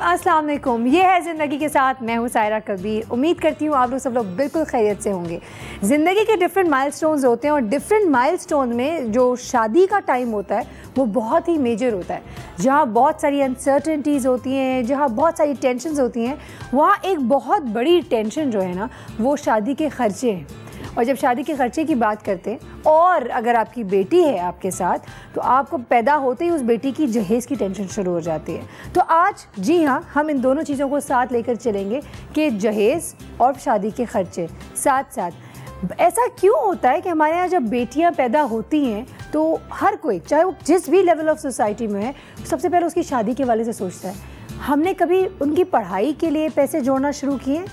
अस्सलाम वालेकुम। ये है ज़िंदगी के साथ, मैं हूँ सायरा कबीर। उम्मीद करती हूँ आप लोग सब लोग बिल्कुल खैरियत से होंगे। ज़िंदगी के डिफरेंट माइलस्टोन्स होते हैं और डिफरेंट माइलस्टोन में जो शादी का टाइम होता है वो बहुत ही मेजर होता है। जहाँ बहुत सारी अनसर्टेनिटीज़ होती हैं, जहाँ बहुत सारी टेंशन्स होती हैं, वहाँ एक बहुत बड़ी टेंशन जो है ना वो शादी के ख़र्चे हैं। और जब शादी के ख़र्चे की बात करते हैं और अगर आपकी बेटी है आपके साथ, तो आपको पैदा होते ही उस बेटी की जहेज़ की टेंशन शुरू हो जाती है। तो आज जी हाँ, हम इन दोनों चीज़ों को साथ लेकर चलेंगे कि जहेज़ और शादी के ख़र्चे साथ साथ। ऐसा क्यों होता है कि हमारे यहाँ जब बेटियाँ पैदा होती हैं तो हर कोई, चाहे वो जिस भी लेवल ऑफ सोसाइटी में है, सबसे पहले उसकी शादी के वाले से सोचता है। हमने कभी उनकी पढ़ाई के लिए पैसे जोड़ना शुरू किए?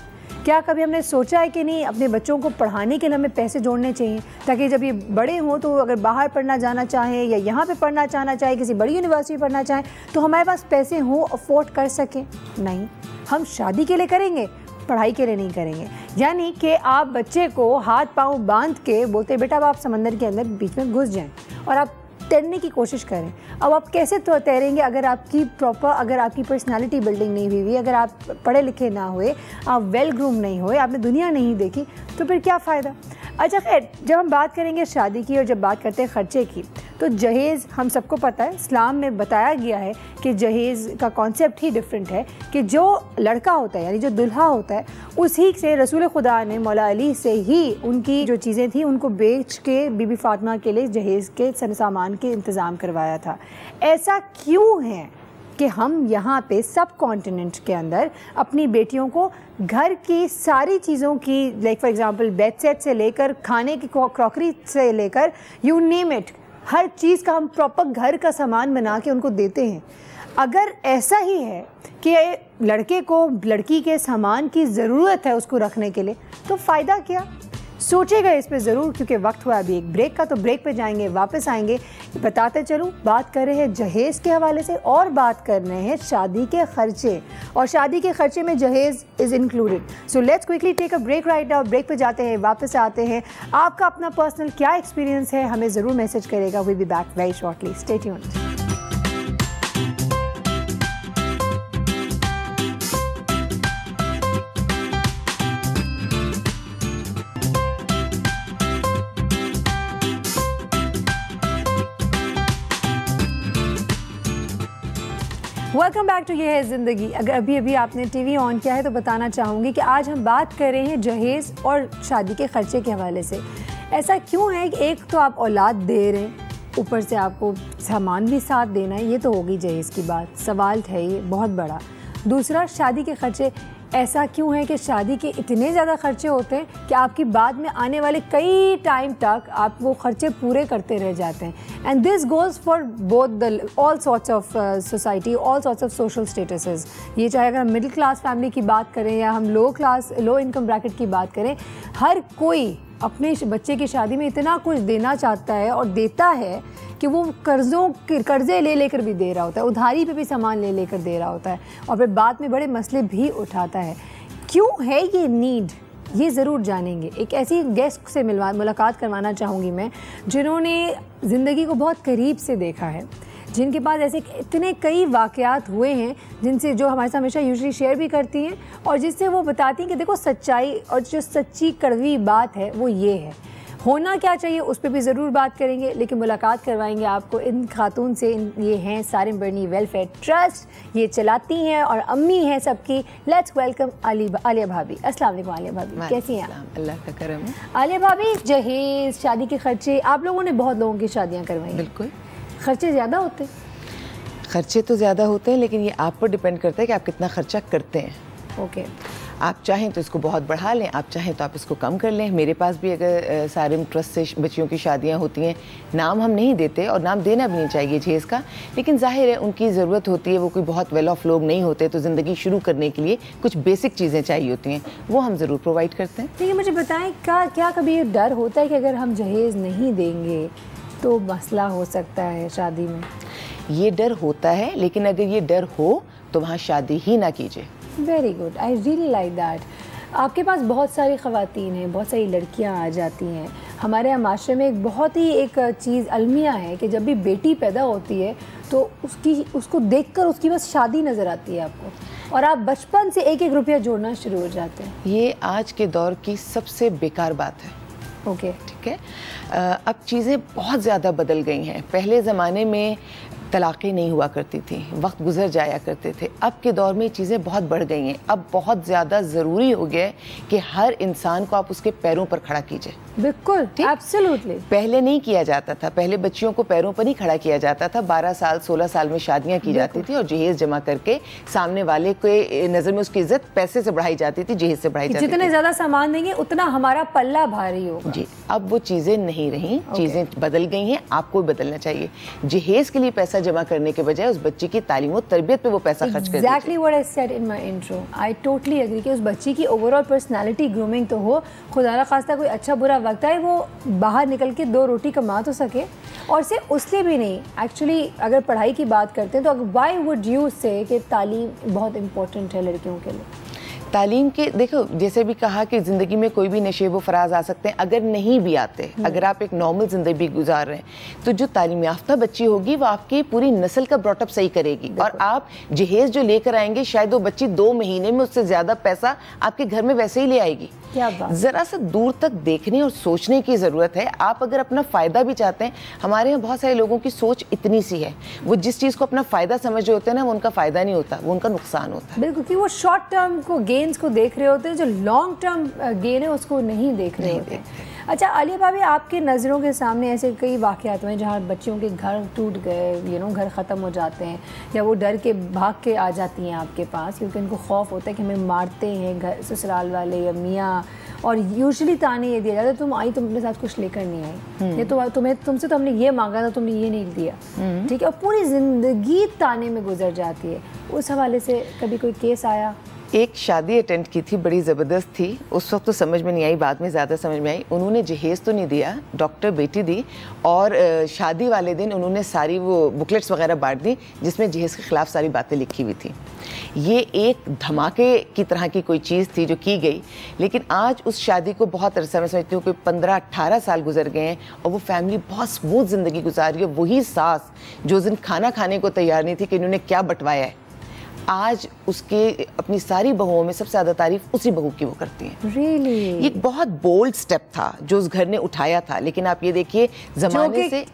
क्या कभी हमने सोचा है कि नहीं अपने बच्चों को पढ़ाने के लिए हमें पैसे जोड़ने चाहिए ताकि जब ये बड़े हों तो अगर बाहर पढ़ना जाना चाहें या यहाँ पे पढ़ना चाहना चाहें, किसी बड़ी यूनिवर्सिटी पढ़ना चाहें, तो हमारे पास पैसे हों, अफोर्ड कर सकें? नहीं, हम शादी के लिए करेंगे, पढ़ाई के लिए नहीं करेंगे। यानी कि आप बच्चे को हाथ पाँव बांध के बोलते बेटा अब आप समंदर के अंदर बीच में घुस जाएँ और आप तैरने की कोशिश करें। अब आप कैसे तो तैरेंगे अगर आपकी पर्सनालिटी बिल्डिंग नहीं हुई, अगर आप पढ़े लिखे ना हुए, आप वेल ग्रूम नहीं हुए, आपने दुनिया नहीं देखी, तो फिर क्या फ़ायदा। अच्छा खैर, जब हम बात करेंगे शादी की और जब बात करते हैं ख़र्चे की, तो जहेज़ हम सबको पता है, इस्लाम में बताया गया है कि जहेज़ का कॉन्सेप्ट ही डिफरेंट है कि जो लड़का होता है यानी जो दुल्हा होता है उसी से रसूल खुदा ने मौला अली से ही उनकी जो चीज़ें थी उनको बेच के बीबी फातिमा के लिए जहेज़ के सामान के इंतज़ाम करवाया था। ऐसा क्यों है कि हम यहाँ पे सब कॉन्टिनेंट के अंदर अपनी बेटियों को घर की सारी चीज़ों की, like for example bed set से लेकर खाने की क्रॉकरी से लेकर यू नेम इट, हर चीज़ का हम प्रॉपर घर का सामान बना के उनको देते हैं। अगर ऐसा ही है कि लड़के को लड़की के सामान की ज़रूरत है उसको रखने के लिए, तो फ़ायदा क्या? सोचेगा इस पे ज़रूर, क्योंकि वक्त हुआ अभी एक ब्रेक का, तो ब्रेक पे जाएंगे, वापस आएंगे, बताते चलूँ। बात कर रहे हैं जहेज़ के हवाले से और बात कर रहे हैं शादी के ख़र्चे, और शादी के ख़र्चे में जहेज़ is included. So let's quickly take a break right now. Break पे जाते हैं, वापस आते हैं। आपका अपना पर्सनल क्या एक्सपीरियंस है हमें ज़रूर मैसेज करेगा। We be back very shortly, stay tuned. Welcome back to Yeh Hai ज़िंदगी। अगर अभी अभी आपने टीवी ऑन किया है तो बताना चाहूँगी कि आज हम बात कर रहे हैं जहेज़ और शादी के ख़र्चे के हवाले से। ऐसा क्यों है कि एक तो आप औलाद दे रहे हैं, ऊपर से आपको सामान भी साथ देना है, ये तो होगी जहेज़ की बात, सवाल है ये बहुत बड़ा। दूसरा, शादी के ख़र्चे। ऐसा क्यों है कि शादी के इतने ज़्यादा ख़र्चे होते हैं कि आपकी बाद में आने वाले कई टाइम तक आप वो ख़र्चे पूरे करते रह जाते हैं। And this goes for both the all sorts of society, all sorts of social statuses. ये चाहे अगर हम मिडिल क्लास फैमिली की बात करें या हम लो इनकम ब्रैकेट की बात करें, हर कोई अपने बच्चे की शादी में इतना कुछ देना चाहता है और देता है कि वो कर्ज़े ले लेकर भी दे रहा होता है, उधारी पे भी सामान ले लेकर दे रहा होता है, और फिर बाद में बड़े मसले भी उठाता है। क्यों है ये नीड, ये ज़रूर जानेंगे। एक ऐसी गेस्ट से मुलाकात करवाना चाहूँगी मैं जिन्होंने ज़िंदगी को बहुत करीब से देखा है, जिनके पास ऐसे इतने कई वाक़यात हुए हैं जिनसे जो हमारे साथ हमेशा यूजुअली शेयर भी करती हैं और जिससे वो बताती हैं कि देखो सच्चाई और जो सच्ची कड़वी बात है वो ये है। होना क्या चाहिए उस पर भी ज़रूर बात करेंगे, लेकिन मुलाकात करवाएंगे आपको इन खातून से। ये हैं सारिम बर्नी वेलफेयर ट्रस्ट, ये चलाती हैं और अम्मी हैं सबकी। लेट्स वेलकम आलिया भाभी। अस्सलाम वालेकुम आलिया भाभी, कैसी हैं आप? अल्लाह का करम है। आलिया भाभी, जहेज़, शादी के ख़र्चे, आप लोगों ने बहुत लोगों की शादियाँ करवाई। बिल्कुल। ख़र्चे ज़्यादा होते हैं? ख़र्चे तो ज़्यादा होते हैं, लेकिन ये आप पर डिपेंड करता है कि आप कितना ख़र्चा करते हैं। ओके। आप चाहें तो इसको बहुत बढ़ा लें, आप चाहें तो आप इसको कम कर लें। मेरे पास भी अगर सारिम ट्रस्ट से बच्चियों की शादियां होती हैं, नाम हम नहीं देते और नाम देना भी नहीं चाहिए जहेज़ का, लेकिन जाहिर है उनकी ज़रूरत होती है, वो कोई बहुत वेल ऑफ लोग नहीं होते, तो ज़िंदगी शुरू करने के लिए कुछ बेसिक चीज़ें चाहिए होती हैं, वो हम ज़रूर प्रोवाइड करते हैं। लेकिन मुझे बताएं, क्या कभी ये डर होता है कि अगर हम जहेज़ नहीं देंगे तो मसला हो सकता है शादी में? ये डर होता है, लेकिन अगर ये डर हो तो वहाँ शादी ही ना कीजिए। Very good, I really like that. आपके पास बहुत सारी ख़वातीन हैं, बहुत सारी लड़कियां आ जाती हैं। हमारे यहाँ माशरे में एक बहुत ही एक चीज़ अलमिया है कि जब भी बेटी पैदा होती है तो उसको देखकर उसकी बस शादी नज़र आती है आपको। और आप बचपन से एक एक रुपया जोड़ना शुरू हो जाते हैं। ये आज के दौर की सबसे बेकार बात है। ओके ठीक है, अब चीज़ें बहुत ज़्यादा बदल गई हैं। पहले ज़माने में तलाक़ें नहीं हुआ करती थी, वक्त गुजर जाया करते थे। अब के दौर में चीज़ें बहुत बढ़ गई हैं। अब बहुत ज़्यादा ज़रूरी हो गया है कि हर इंसान को आप उसके पैरों पर खड़ा कीजिए। बिल्कुल, एब्सोल्युटली। पहले नहीं किया जाता था, पहले बच्चियों को पैरों पर ही खड़ा किया जाता था। 12 साल 16 साल में शादियां की जाती थी और जहेज जमा करके सामने वाले के नज़र में उसकी इज्जत पैसे से बढ़ाई जाती थी, जहेज से बढ़ाई जाती थी। जितने ज़्यादा सामान देंगे उतना हमारा पल्ला भारी होगा। जी, अब वो चीज़ें नहीं रहीं, चीज़ें बदल गई हैं। आपको बदलना चाहिए। जहेज के लिए पैसा जमा करने के बजाय उस बच्ची की तालीम और तरबियत पे वो पैसा खर्च कर दीजिए। Exactly what I said in my intro. I totally agree कि उस बच्ची की ओवरऑल पर्सनालिटी ग्रूमिंग तो हो, खुदा ना खास्ता कोई अच्छा बुरा वक्त आए वो बाहर निकल के 2 रोटी कमा तो सके। और सिर्फ उसलिए भी नहीं, एक्चुअली अगर पढ़ाई की बात करते हैं तो व्हाई वुड यू से कि तालीम बहुत इंपॉर्टेंट है लड़कियों के लिए? तालीम के देखो, जैसे भी कहा कि ज़िंदगी में कोई भी नशे व फराज आ सकते हैं। अगर नहीं भी आते, अगर आप एक नॉर्मल ज़िंदगी गुजार रहे हैं तो जो तालीम याफ्ता बच्ची होगी वो आपकी पूरी नस्ल का ब्रॉटअप सही करेगी। और आप जहेज जो लेकर आएंगे, शायद वो बच्ची 2 महीने में उससे ज़्यादा पैसा आपके घर में वैसे ही ले आएगी। ज़रा सा दूर तक देखने और सोचने की ज़रूरत है। आप अगर अपना फ़ायदा भी चाहते हैं, हमारे यहाँ बहुत सारे लोगों की सोच इतनी सी है, वो जिस चीज़ को अपना फ़ायदा समझ रहे होते हैं ना, वो उनका फ़ायदा नहीं होता, वो उनका नुकसान होता है। बिल्कुल, क्योंकि वो शॉर्ट टर्म को गेन्स को देख रहे होते हैं, जो लॉन्ग टर्म गेन है उसको नहीं देख रहे होते हैं। अच्छा आलिया भाभी, आपके नज़रों के सामने ऐसे कई वाक़यात हुए जहाँ बच्चियों के घर टूट गए, घर ख़त्म हो जाते हैं, या वो डर के भाग के आ जाती हैं आपके पास क्योंकि उनको खौफ होता है कि हमें मारते हैं घर ससुराल वाले या मियाँ। और यूजुअली ताने ये दिया जाता है, तुम आई तुम अपने साथ कुछ लेकर नहीं आई, ये तो तुमसे तो हमने ये मांगा था, तुमने ये नहीं दिया। ठीक है, और पूरी ज़िंदगी ताने में गुजर जाती है। उस हवाले से कभी कोई केस आया? एक शादी अटेंड की थी, बड़ी ज़बरदस्त थी। उस वक्त तो समझ में नहीं आई, बाद में ज़्यादा समझ में आई। उन्होंने जहेज़ तो नहीं दिया, डॉक्टर बेटी दी, और शादी वाले दिन उन्होंने सारी वो बुकलेट्स वगैरह बांट दी जिसमें जहेज़ के ख़िलाफ़ सारी बातें लिखी हुई थी। ये एक धमाके की तरह की कोई चीज़ थी जो की गई। लेकिन आज उस शादी को बहुत अरसा, मैं समझती हूँ कोई 15-18 साल गुजर गए हैं और वो फैमिली बहुत स्मूथ ज़िंदगी गुजार रही है। वही सास जो उस दिन खाना खाने को तैयार नहीं थी कि इन्होंने क्या बंटवाया है, आज उसके अपनी सारी बहुओं में सबसे ज़्यादा तारीफ उसी बहू की वो करती हैं। Really? ये एक बहुत बोल्ड स्टेप था जो उस घर ने उठाया था। लेकिन आप ये देखिए, ज़माने से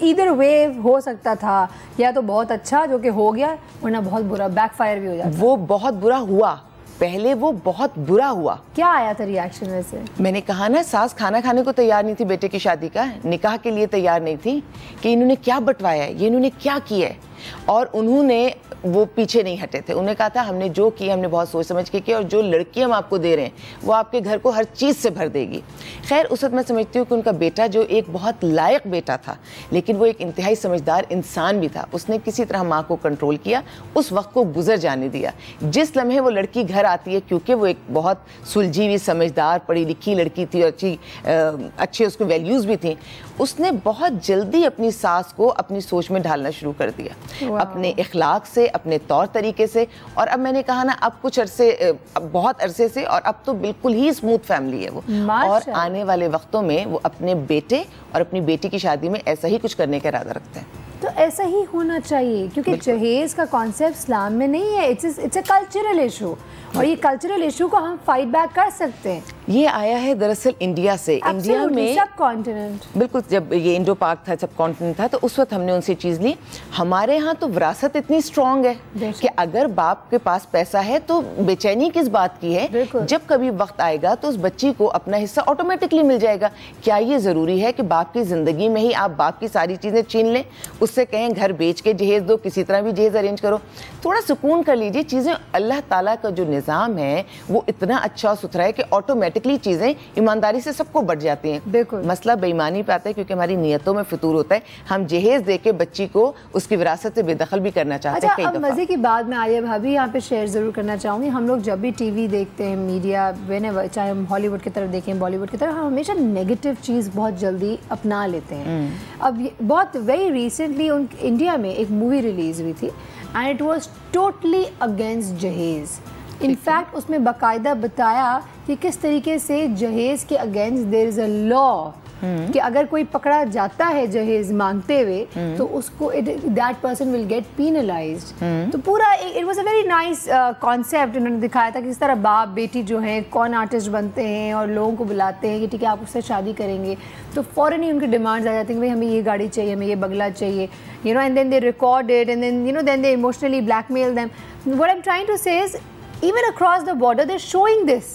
इधर वे हो सकता था, या तो बहुत अच्छा जो कि हो गया, वरना बहुत बुरा बैकफायर भी हो जाता। वो बहुत बुरा हुआ, पहले वो बहुत बुरा हुआ। क्या आया था रिएक्शन वैसे? मैंने कहा ना, सास खाना खाने को तैयार नहीं थी बेटे की शादी का, निकाह के लिए तैयार नहीं थी कि इन्होंने क्या बंटवाया है, ये इन्होंने क्या किया है। और उन्होंने वो पीछे नहीं हटे थे। उन्हें कहा था हमने जो किया हमने बहुत सोच समझ के किया, और जो लड़की हम आपको दे रहे हैं वो आपके घर को हर चीज़ से भर देगी। खैर, उस वक्त मैं समझती हूँ कि उनका बेटा जो एक बहुत लायक बेटा था, लेकिन वो एक इंतहाई समझदार इंसान भी था। उसने किसी तरह माँ को कंट्रोल किया, उस वक्त को गुजर जाने दिया। जिस लम्हे वो लड़की घर आती है, क्योंकि वो एक बहुत सुलझी हुई समझदार पढ़ी लिखी लड़की थी और अच्छी उसको वैल्यूज़ भी थी, उसने बहुत जल्दी अपनी सास को अपनी सोच में ढालना शुरू कर दिया, अपने इखलाक से, अपने तौर तरीके से। और अब मैंने कहा ना, अब कुछ अरसे, बहुत अरसे से, और अब तो बिल्कुल ही स्मूथ फैमिली है वो। और आने वाले वक्तों में वो अपने बेटे और अपनी बेटी की शादी में ऐसा ही कुछ करने का इरादा रखते हैं। तो ऐसा ही होना चाहिए, क्योंकि जहेज का कॉन्सेप्ट इस्लाम में नहीं है। इट्स अ कल्चरल इशू, और ये कल्चरल इशू को हम फाइट बैक कर सकते हैं। ये आया है दरअसल इंडिया से। इंडिया में सब कॉन्टिनेंट, बिल्कुल, जब ये इंडो पाक था, सब कॉन्टिनेंट था, तो उस वक्त हमने उनसे चीज़ ली। हमारे यहाँ तो विरासत इतनी स्ट्रॉन्ग है कि अगर बाप के पास पैसा है तो बेचैनी किस बात की है। जब कभी वक्त आएगा तो उस बच्ची को अपना हिस्सा ऑटोमेटिकली मिल जाएगा। क्या ये ज़रूरी है कि बाप की ज़िंदगी में ही आप बाप की सारी चीज़ें छीन लें, उससे कहें घर बेच के जहेज दो, किसी तरह भी जहेज अरेंज करो? थोड़ा सुकून कर लीजिए। चीज़ें, अल्लाह ताला का जो निज़ाम है वो इतना अच्छा सुथरा है कि ऑटोमेटिकली चीज़ें ईमानदारी से सबको बढ़ जाती हैं। बिल्कुल, मसला बेईमानी पे आता है क्योंकि हमारी नियतों में फितूर होता है। हम जहेज दे के बच्ची को उसकी विरासत से बेदखल भी करना चाहते हैं। अच्छा, अब मज़े की बात में आलिया भाभी यहाँ पे शेयर ज़रूर करना चाहूँगी। हम लोग जब भी टीवी देखते हैं, मीडिया व्हेनेवर, चाहे हम हॉलीवुड की तरफ देखें, बॉलीवुड की तरफ, हम हमेशा नेगेटिव चीज़ बहुत जल्दी अपना लेते हैं। अब बहुत वेरी रिसेंटली इंडिया में एक मूवी रिलीज़ हुई थी and it was totally against जहेज़। इनफैक्ट उसमें बाकायदा बताया कि किस तरीके से जहेज़ के against there is a law कि अगर कोई पकड़ा जाता है जहेज मांगते हुए तो उसको दैट पर्सन विल गेट पीनलाइज्ड। तो पूरा it was a very nice concept इन्होंने दिखाया था कि इस तरह बाप बेटी जो है कौन आर्टिस्ट बनते हैं और लोगों को बुलाते हैं कि ठीक है आप उससे शादी करेंगे, तो फ़ौरन ही उनकी डिमांड्स आ जाती हैं कि भाई हमें ये गाड़ी चाहिए, हमें ये बंगला चाहिए, you know, and then they record it and then you know then they emotionally blackmail them. What I am trying to say is even across the border they're showing this,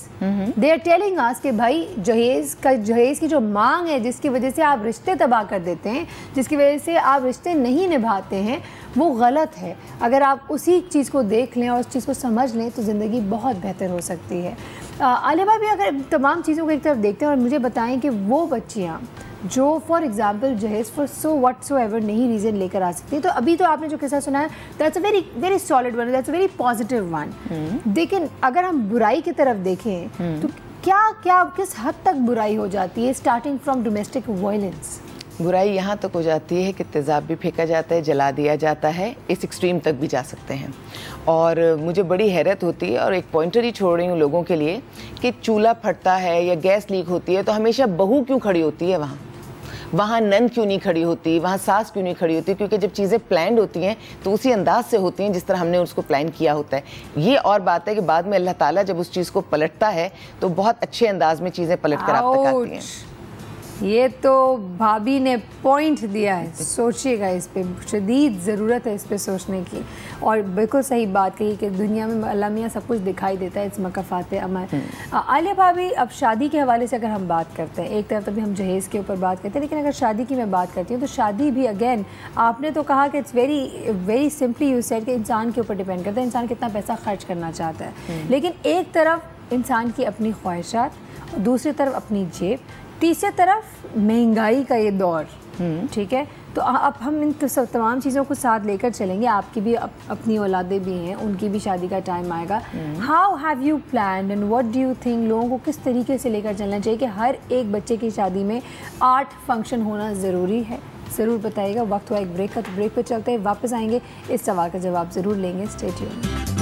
they are telling us कि भाई जहेज की जो मांग है जिसकी वजह से आप रिश्ते तबाह कर देते हैं, जिसकी वजह से आप रिश्ते नहीं निभाते हैं, वो गलत है। अगर आप उसी चीज़ को देख लें और उस चीज़ को समझ लें तो ज़िंदगी बहुत बेहतर हो सकती है। आलिया भाभी अगर तमाम चीज़ों को एक तरफ देखते हैं और मुझे बताएं कि वो बच्चियाँ जो फॉर एग्जाम्पल जहेज for so whatsoever नहीं रीज़न लेकर आ सकती, तो अभी तो आपने जो किस्सा सुनाया that's a very very solid one, that's a very positive one. लेकिन अगर हम बुराई की तरफ देखें तो क्या किस हद तक बुराई हो जाती है स्टार्टिंग फ्रॉम डोमेस्टिक वायलेंस? बुराई यहाँ तक हो जाती है कि तेज़ाब भी फेंका जाता है, जला दिया जाता है, इस एक्सट्रीम तक भी जा सकते हैं। और मुझे बड़ी हैरत होती है और एक पॉइंटर ही छोड़ रही हूँ लोगों के लिए कि चूल्हा फटता है या गैस लीक होती है तो हमेशा बहू क्यों खड़ी होती है वहाँ नंद क्यों नहीं खड़ी होती, वहाँ सास क्यों नहीं खड़ी होती? क्योंकि जब चीज़ें प्लान्ड होती हैं तो उसी अंदाज से होती हैं जिस तरह हमने उसको प्लान किया होता है। ये और बात है कि बाद में अल्लाह ताला जब उस चीज़ को पलटता है तो बहुत अच्छे अंदाज में चीज़ें पलट कर आप तक आती हैं। ये तो भाभी ने पॉइंट दिया है, सोचिएगा इस पे, शदीद ज़रूरत है इस पे सोचने की। और बिल्कुल सही बात कही कि दुनिया में अल्लाह मियाँ सब कुछ दिखाई देता है, इस मकफ़ात अमल। आलिया भाभी अब शादी के हवाले से अगर हम बात करते हैं, एक तरफ तभी हम जहेज़ के ऊपर बात करते हैं, लेकिन अगर शादी की मैं बात करती हूँ तो शादी भी अगेन आपने तो कहा कि it's very simply you said कि इंसान के ऊपर डिपेंड करता है, इंसान कितना पैसा खर्च करना चाहता है। लेकिन एक तरफ इंसान की अपनी ख्वाहिशात, दूसरी तरफ अपनी जेब, तीसरी तरफ महंगाई का ये दौर, ठीक है। तो अब हम इन तमाम चीज़ों को साथ लेकर चलेंगे। आपकी भी अपनी औलादे भी हैं, उनकी भी शादी का टाइम आएगा। How have you planned and what do you think, लोगों को किस तरीके से लेकर चलना चाहिए कि हर एक बच्चे की शादी में आर्ट फंक्शन होना ज़रूरी है? ज़रूर बताइएगा। वक्त हुआ एक ब्रेक का, तो ब्रेक पर चलते हैं, वापस आएंगे, इस सवाल का जवाब ज़रूर लेंगे। Stay tuned.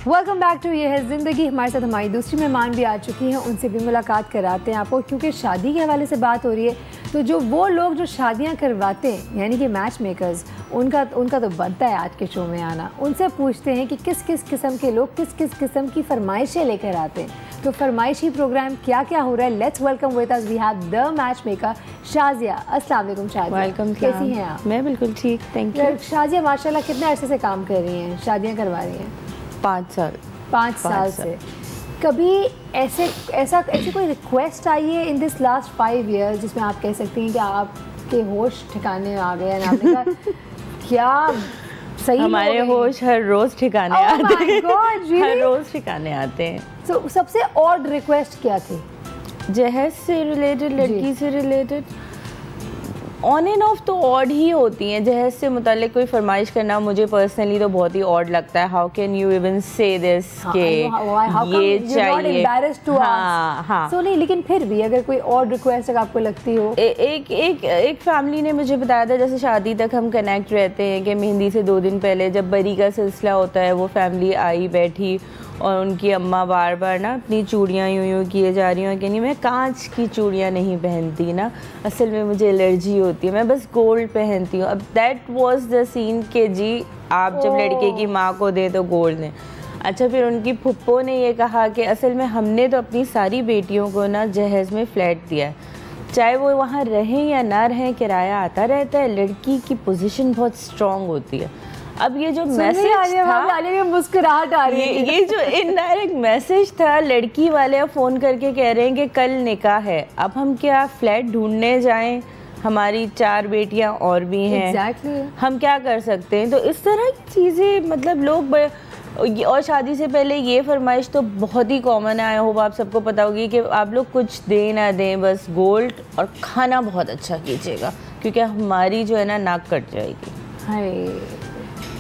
Welcome back to Yeh Hai Zindagi. हमारे साथ हमारी दूसरी मेहमान भी आ चुकी हैं, उनसे भी मुलाकात कराते हैं आपको, क्योंकि शादी के हवाले से बात हो रही है। तो जो वो लोग जो शादियां करवाते हैं यानी कि मैच मेकर्स, उनका तो बनता है आज के शो में आना। उनसे पूछते हैं कि किस किस किस्म के लोग किस किस किस्म की फरमाइशें लेकर आते हैं। तो फरमाइशी प्रोग्राम क्या क्या हो रहा है, let's welcome with us we have the matchmaker Shazia. अस्सलाम वालेकुम शाजिया। वेलकम। कैसी हैं आप? मैं बिल्कुल ठीक, थैंक यू। शाजिया माशाल्लाह कितने अरसे से काम कर रही हैं, शादियाँ करवा रही हैं? 5 साल से। कभी ऐसी कोई रिक्वेस्ट आई है इन दिस लास्ट 5 years जिसमें आप कह सकती हैं कि आपके होश ठिकाने आ गए हैं, आपने कहा क्या सही? हमारे होश हर रोज ठिकाने आते हैं। really? हर रोज ठिकाने आते हैं। So, सबसे ऑड रिक्वेस्ट क्या थी? जहेज से रिलेटेड, लड़की से रिलेटेड, ऑन एंड ऑफ तो ऑड ही होती हैं। जहेज से मुतालिक कोई फरमाइश करना मुझे पर्सनली तो बहुत ही ऑड लगता है। हाउ कैन यू इवन से दिस के ये चाहिए? हाँ। So, नहीं, लेकिन फिर भी अगर कोई ऑड रिक्वेस्ट आपको लगती हो। एक फैमिली ने मुझे बताया था, जैसे शादी तक हम कनेक्ट रहते हैं कि मेहंदी से 2 दिन पहले जब बरी का सिलसिला होता है, वो फैमिली आई बैठी और उनकी अम्मा बार बार ना अपनी चूड़ियाँ यूँ किए जा रही हैं कि नहीं मैं कांच की चूड़ियाँ नहीं पहनती ना, असल में मुझे एलर्जी होती है, मैं बस गोल्ड पहनती हूँ। अब दैट वाज द सीन के जी आप जब लड़के की माँ को दे तो गोल्ड ने। अच्छा, फिर उनकी फुप्पो ने ये कहा कि असल में हमने तो अपनी सारी बेटियों को ना जहेज में फ्लैट दिया है, चाहे वो वहाँ रहें या ना रहें, किराया आता रहता है, लड़की की पोजीशन बहुत स्ट्रॉन्ग होती है। अब ये जो मैसेज था, मुस्कुराहट आ रही है, ये जो इनडायरेक्ट मैसेज था, लड़की वाले फ़ोन करके कह रहे हैं कि कल निकाह है, अब हम क्या फ्लैट ढूंढने जाएं? हमारी 4 बेटियां और भी हैं। exactly. हम क्या कर सकते हैं? तो इस तरह की चीज़ें मतलब लोग और शादी से पहले ये फरमाइश तो बहुत ही कॉमन है। आई होप आप सबको पता होगी कि आप लोग कुछ दें ना दें, बस गोल्ड और खाना बहुत अच्छा कीजिएगा, क्योंकि हमारी जो है ना नाक कट जाएगी। हाय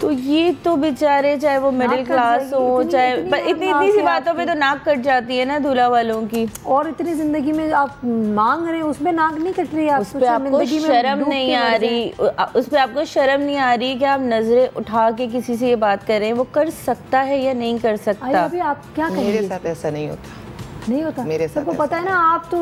तो ये तो बेचारे, चाहे वो मिडिल क्लास हो, चाहे इतनी सी बातों पे तो नाक कट जाती है ना दूल्हा वालों की। और इतनी जिंदगी में आप मांग रहे हैं, उसमें नाक नहीं कट रही, उस पे आपको शर्म नहीं आ रही, उस पे आपको शर्म नहीं आ रही कि आप नजरें उठा के किसी से ये बात कर रहे हैं, वो कर सकता है या नहीं कर सकता। अभी आप क्या करेंगे? मेरे साथ ऐसा नहीं होता, नहीं होता मेरे साथ। सबको पता है ना, आप तो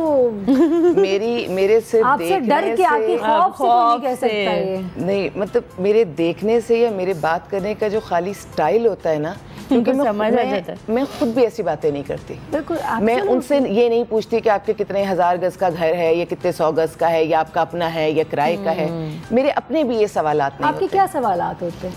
मेरे से आपसे डर के आके खौफ से कोई नहीं कह सकता है। नहीं, मतलब मेरे देखने से या मेरे बात करने का जो खाली स्टाइल होता है ना, क्योंकि मैं खुद भी ऐसी बातें नहीं करती। बिल्कुल, मैं उनसे ये नहीं पूछती कि आपके कितने 1000 गज का घर है या कितने 100 गज का है या आपका अपना है या किराए का है। मेरे अपने भी ये सवालात नहीं होते। आपके क्या सवालात होते हैं?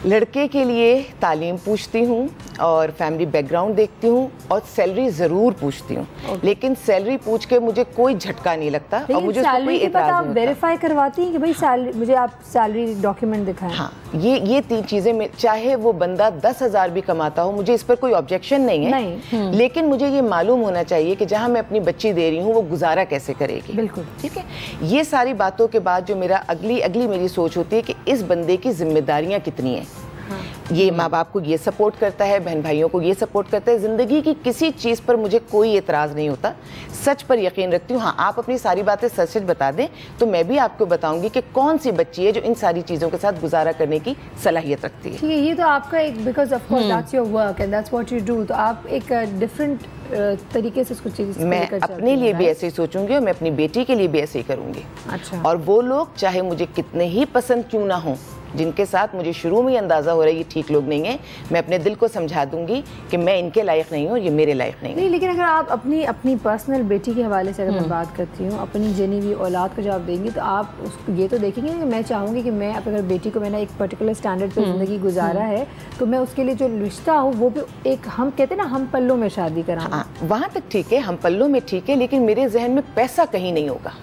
लड़के के लिए तालीम पूछती हूँ और फैमिली बैकग्राउंड देखती हूँ और सैलरी ज़रूर पूछती हूँ, लेकिन सैलरी पूछ के मुझे कोई झटका नहीं लगता और मुझे उसको कोई एतराज़ नहीं होता। वेरीफाई करवाती हैं कि भाई सैलरी, मुझे आप सैलरी डॉक्यूमेंट दिखाएं। हाँ, ये 3 चीज़ें में, चाहे वो बंदा 10,000 भी कमाता हो, मुझे इस पर कोई ऑब्जेक्शन नहीं है, लेकिन मुझे ये मालूम होना चाहिए कि जहाँ मैं अपनी बच्ची दे रही हूँ वो गुजारा कैसे करेगी। बिल्कुल ठीक है। ये सारी बातों के बाद जो मेरा अगली मेरी सोच होती है कि इस बंदे की जिम्मेदारियाँ कितनी हैं। ये माँ बाप को ये सपोर्ट करता है, बहन भाइयों को ये सपोर्ट करता है, ज़िंदगी की किसी चीज़ पर मुझे कोई एतराज़ नहीं होता। सच पर यकीन रखती हूँ। हाँ, आप अपनी सारी बातें सच सच बता दें तो मैं भी आपको बताऊंगी कि कौन सी बच्ची है जो इन सारी चीज़ों के साथ गुजारा करने की सलाहियत रखती है। ठीक है, ये तो आपका एक, because of course that's your work and that's what you do, तो आप एक डिफरेंट तरीके से इसको चीज़ मैं अपने लिए भी ऐसे ही सोचूंगी और मैं अपनी बेटी के लिए भी ऐसे ही करूंगी। अच्छा। और वो लोग चाहे मुझे कितने ही पसंद क्यों ना हो, जिनके साथ मुझे शुरू में ही अंदाज़ा हो रहा है ये ठीक लोग नहीं हैं, मैं अपने दिल को समझा दूंगी कि मैं इनके लायक नहीं हूँ और ये मेरे लायक नहीं। लेकिन अगर आप अपनी पर्सनल बेटी के हवाले से अगर मैं बात करती हूँ, अपनी जनी हुई औलाद को जब आप देंगी तो आप उसको ये तो देखेंगे कि मैं चाहूँगी कि मैं अगर बेटी को मैंने एक पर्टिकुलर स्टैंडर्ड पे ज़िंदगी गुजारा है तो मैं उसके लिए जो रिश्ता हो वो भी एक, हम कहते हैं ना, हम पल्लों में शादी कराना। हाँ, वहाँ तक ठीक है, हम पल्लों में ठीक है, लेकिन मेरे जहन में पैसा कहीं नहीं होगा।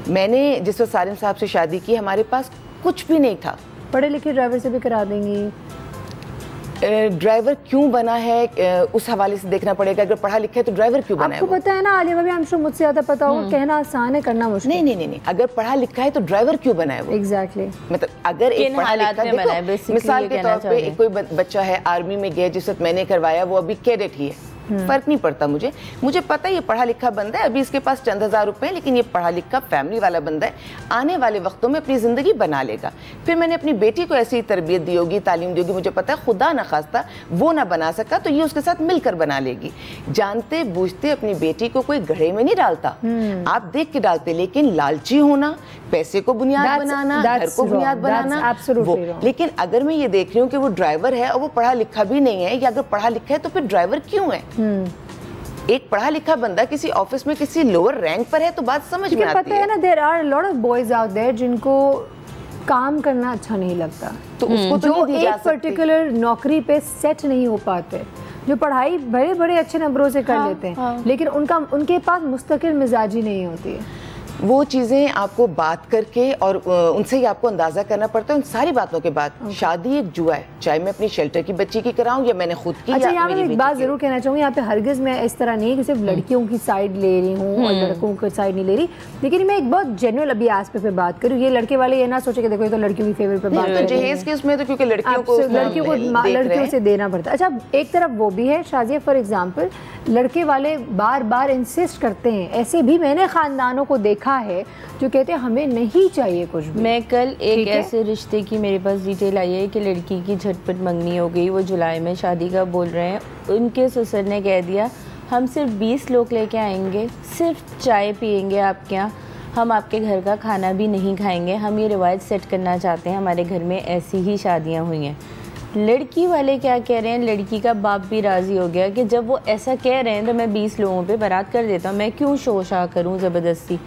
मैंने जिस वक्त सारिम साहब से शादी की, हमारे पास कुछ भी नहीं था। पढ़े लिखे ड्राइवर से भी करा देंगी। ड्राइवर क्यों बना है उस हवाले से देखना पड़ेगा। अगर पढ़ा लिखा है तो ड्राइवर क्यों बना है? आपको पता है ना आलिया भाभी, हमसे मुझसे ज़्यादा पता होगा, कहना आसान है, करना मुश्किल। नहीं, अगर पढ़ा लिखा है तो ड्राइवर क्यों बना है वो? एग्जैक्टली। मतलब अगर एक पढ़ा लिखा, देखो मिसाल के तौर पे कोई बच्चा है आर्मी में गया, जिस वक्त मैंने करवाया वो अभी कैडेट ही है, फर्क नहीं पड़ता मुझे पता है ये पढ़ा लिखा बंदा है, अभी इसके पास चंद हज़ार रुपए हैं, लेकिन ये पढ़ा लिखा फैमिली वाला बंदा है, आने वाले वक्तों में अपनी ज़िंदगी बना लेगा। फिर मैंने अपनी बेटी को ऐसी तरबियत दी होगी, तालीम दी होगी, मुझे पता है खुदा न खास्ता वो ना बना सका तो ये उसके साथ मिलकर बना लेगी। जानते बूझते अपनी बेटी को कोई गड्ढे में नहीं डालता, आप देख के डालते, लेकिन लालची होना, पैसे को बुनियाद बनाना, घर को बुनियाद बनाना, लेकिन अगर मैं ये देख रही हूँ कि वो ड्राइवर है और वो पढ़ा लिखा भी नहीं है, या अगर पढ़ा लिखा है तो फिर ड्राइवर क्यों है? एक पढ़ा लिखा बंदा किसी ऑफिस में किसी लोअर रैंक पर है तो बात समझ में आती है। पता है ना, there are lot of boys out there जिनको काम करना अच्छा नहीं लगता, तो उसको तो जो एक पर्टिकुलर नौकरी पे सेट नहीं हो पाते, जो पढ़ाई बड़े बड़े अच्छे नंबरों से कर लेते हैं, लेकिन उनके पास मुस्तकिल मिजाजी नहीं होती है। वो चीज़ें आपको बात करके और उनसे ही आपको अंदाज़ा करना पड़ता है। उन सारी बातों के बाद शादी एक जुआ है, चाहे मैं अपनी शेल्टर की बच्ची की कराऊं या मैंने खुद की। अच्छा, यहाँ मैं एक बात ज़रूर कहना चाहूँगी, यहाँ पे हरगिज़ मैं इस तरह नहीं कि सिर्फ लड़कियों की साइड ले रही हूँ और लड़कों की साइड नहीं ले रही, लेकिन मैं एक बहुत जेन्युइन अभी एस्पेक्ट पे बात करूँ। ये लड़के वाले ये ना सोचे कि देखो ये तो लड़कियों की फेवर पे बात कर रहे हैं, केस में तो क्योंकि लड़कियों से देना पड़ता है। अच्छा, एक तरफ वो भी है शाजिया, फॉर एग्जाम्पल लड़के वाले बार बार इंसिस्ट करते हैं, ऐसे भी मैंने ख़ानदानों को देखा है जो कहते हैं हमें नहीं चाहिए कुछ भी। मैं कल एक ऐसे रिश्ते की मेरे पास डिटेल आई है कि लड़की की झटपट मंगनी हो गई, वो जुलाई में शादी का बोल रहे हैं, उनके ससुर ने कह दिया हम सिर्फ 20 लोग लेके आएंगे, सिर्फ चाय पियेंगे आपके यहाँ, हम आपके घर का खाना भी नहीं खाएंगे, हम ये रिवायत सेट करना चाहते हैं, हमारे घर में ऐसी ही शादियाँ हुई हैं। लड़की वाले क्या कह रहे हैं, लड़की का बाप भी राज़ी हो गया कि जब वो ऐसा कह रहे हैं तो मैं 20 लोगों पे बारात कर देता हूँ, मैं क्यों शोशा करूँ ज़बरदस्ती।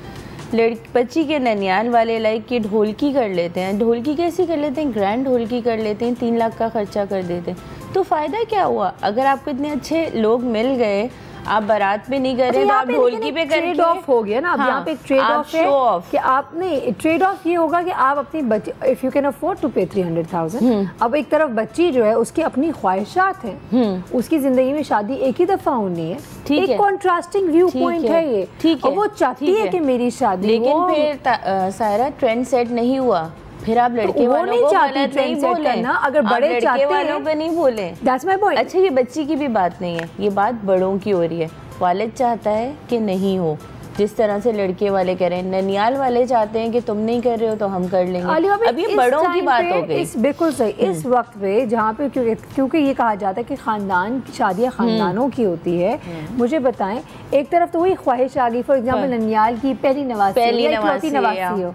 बच्ची के ननियाल वाले लाइक कि ढोलकी कर लेते हैं, ढोलकी कैसी कर लेते हैं, ग्रैंड ढोलकी कर लेते हैं, 3 लाख का खर्चा कर देते हैं। तो फ़ायदा क्या हुआ? अगर आपको इतने अच्छे लोग मिल गए, आप बारात पे नहीं कर रहे, तो आप ढोलकी पे करके ट्रेड ऑफ हो गया ना। अब यहाँ पे एक ट्रेड ऑफ है कि आप नहीं, ट्रेड ऑफ ये होगा कि आप अपनी बच्ची, if you can afford to pay 300,000, अब एक तरफ बच्ची जो है उसकी अपनी ख्वाहिशात हैं, उसकी जिंदगी में शादी एक ही दफा होनी है, एक कॉन्ट्रास्टिंग व्यू पॉइंट है ये, और वो चाहती है कि मेरी शादी, लेकिन फिर सायरा ट्रेंड सेट नहीं हुआ। फिर आप लड़के वालों को गलत नहीं बोले, अगर बड़े चाहते वालों को नहीं बोले। That's my point. अच्छा, ये बच्ची की भी बात नहीं है, ये बात बड़ों की हो रही है। वालिद चाहता है कि नहीं हो, जिस तरह से लड़के वाले कह रहे हैं, ननियाल वाले चाहते हैं कि तुम नहीं कर रहे हो तो हम कर लेंगे। अब ये बड़ों की बात हो गई। बिल्कुल सही। इस वक्त पे जहाँ पे क्योंकि ये कहा जाता है कि खानदान शादियाँ खानदानों की होती है, मुझे बताएं, एक तरफ तो वही ख्वाहिश आ गई, फॉर एग्जाम्पल ननियाल की पहली नवासी हो,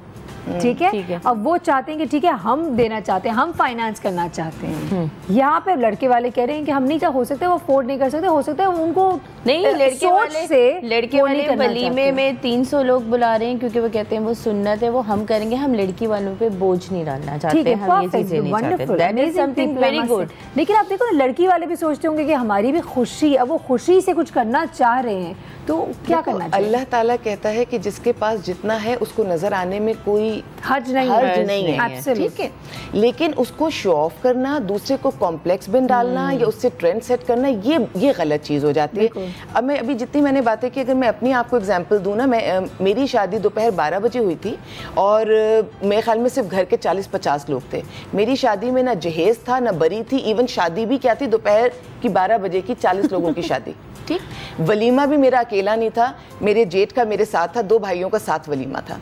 ठीक है, अब वो चाहते हैं कि ठीक है हम देना चाहते हैं, हम फाइनेंस करना चाहते हैं। यहाँ पे लड़के वाले कह रहे हैं कि हम नहीं, हो सकता है वो अफोर्ड नहीं कर सकते, हो सकता है उनको नहीं, लड़के वाले वलीमे में 300 लोग बुला रहे हैं क्योंकि वो कहते हैं वो सुन्नत है, वो हम करेंगे, हम लड़की वालों पे बोझ नहीं डालना चाहते, हम ये चीजें नहीं चाहते। That is something very good. लेकिन आप देखो ना, लड़की वाले भी सोचते होंगे कि हमारी भी खुशी, अब वो खुशी से कुछ करना चाह रहे हैं तो क्या करना चाहिए? अल्लाह ताला कहता है कि जिसके पास जितना है उसको नजर आने में कोई हर्ज नहीं है, ठीक है, लेकिन उसको शो ऑफ करना, दूसरे को कॉम्प्लेक्स में डालना या उससे ट्रेंड सेट करना, ये गलत चीज़ हो जाती है। अब मैं अभी जितनी मैंने बातें की, अगर मैं अपनी आपको एग्जांपल दूँ ना, मेरी शादी दोपहर 12 बजे हुई थी और मेरे ख्याल में सिर्फ घर के 40-50 लोग थे। मेरी शादी में ना जहेज था ना बरी थी, इवन शादी भी क्या थी, दोपहर की 12 बजे की 40 लोगों की शादी, ठीक। वलीमा भी मेरा अकेला नहीं था, मेरे जेठ का मेरे साथ था, 2 भाइयों का साथ वलीमा था।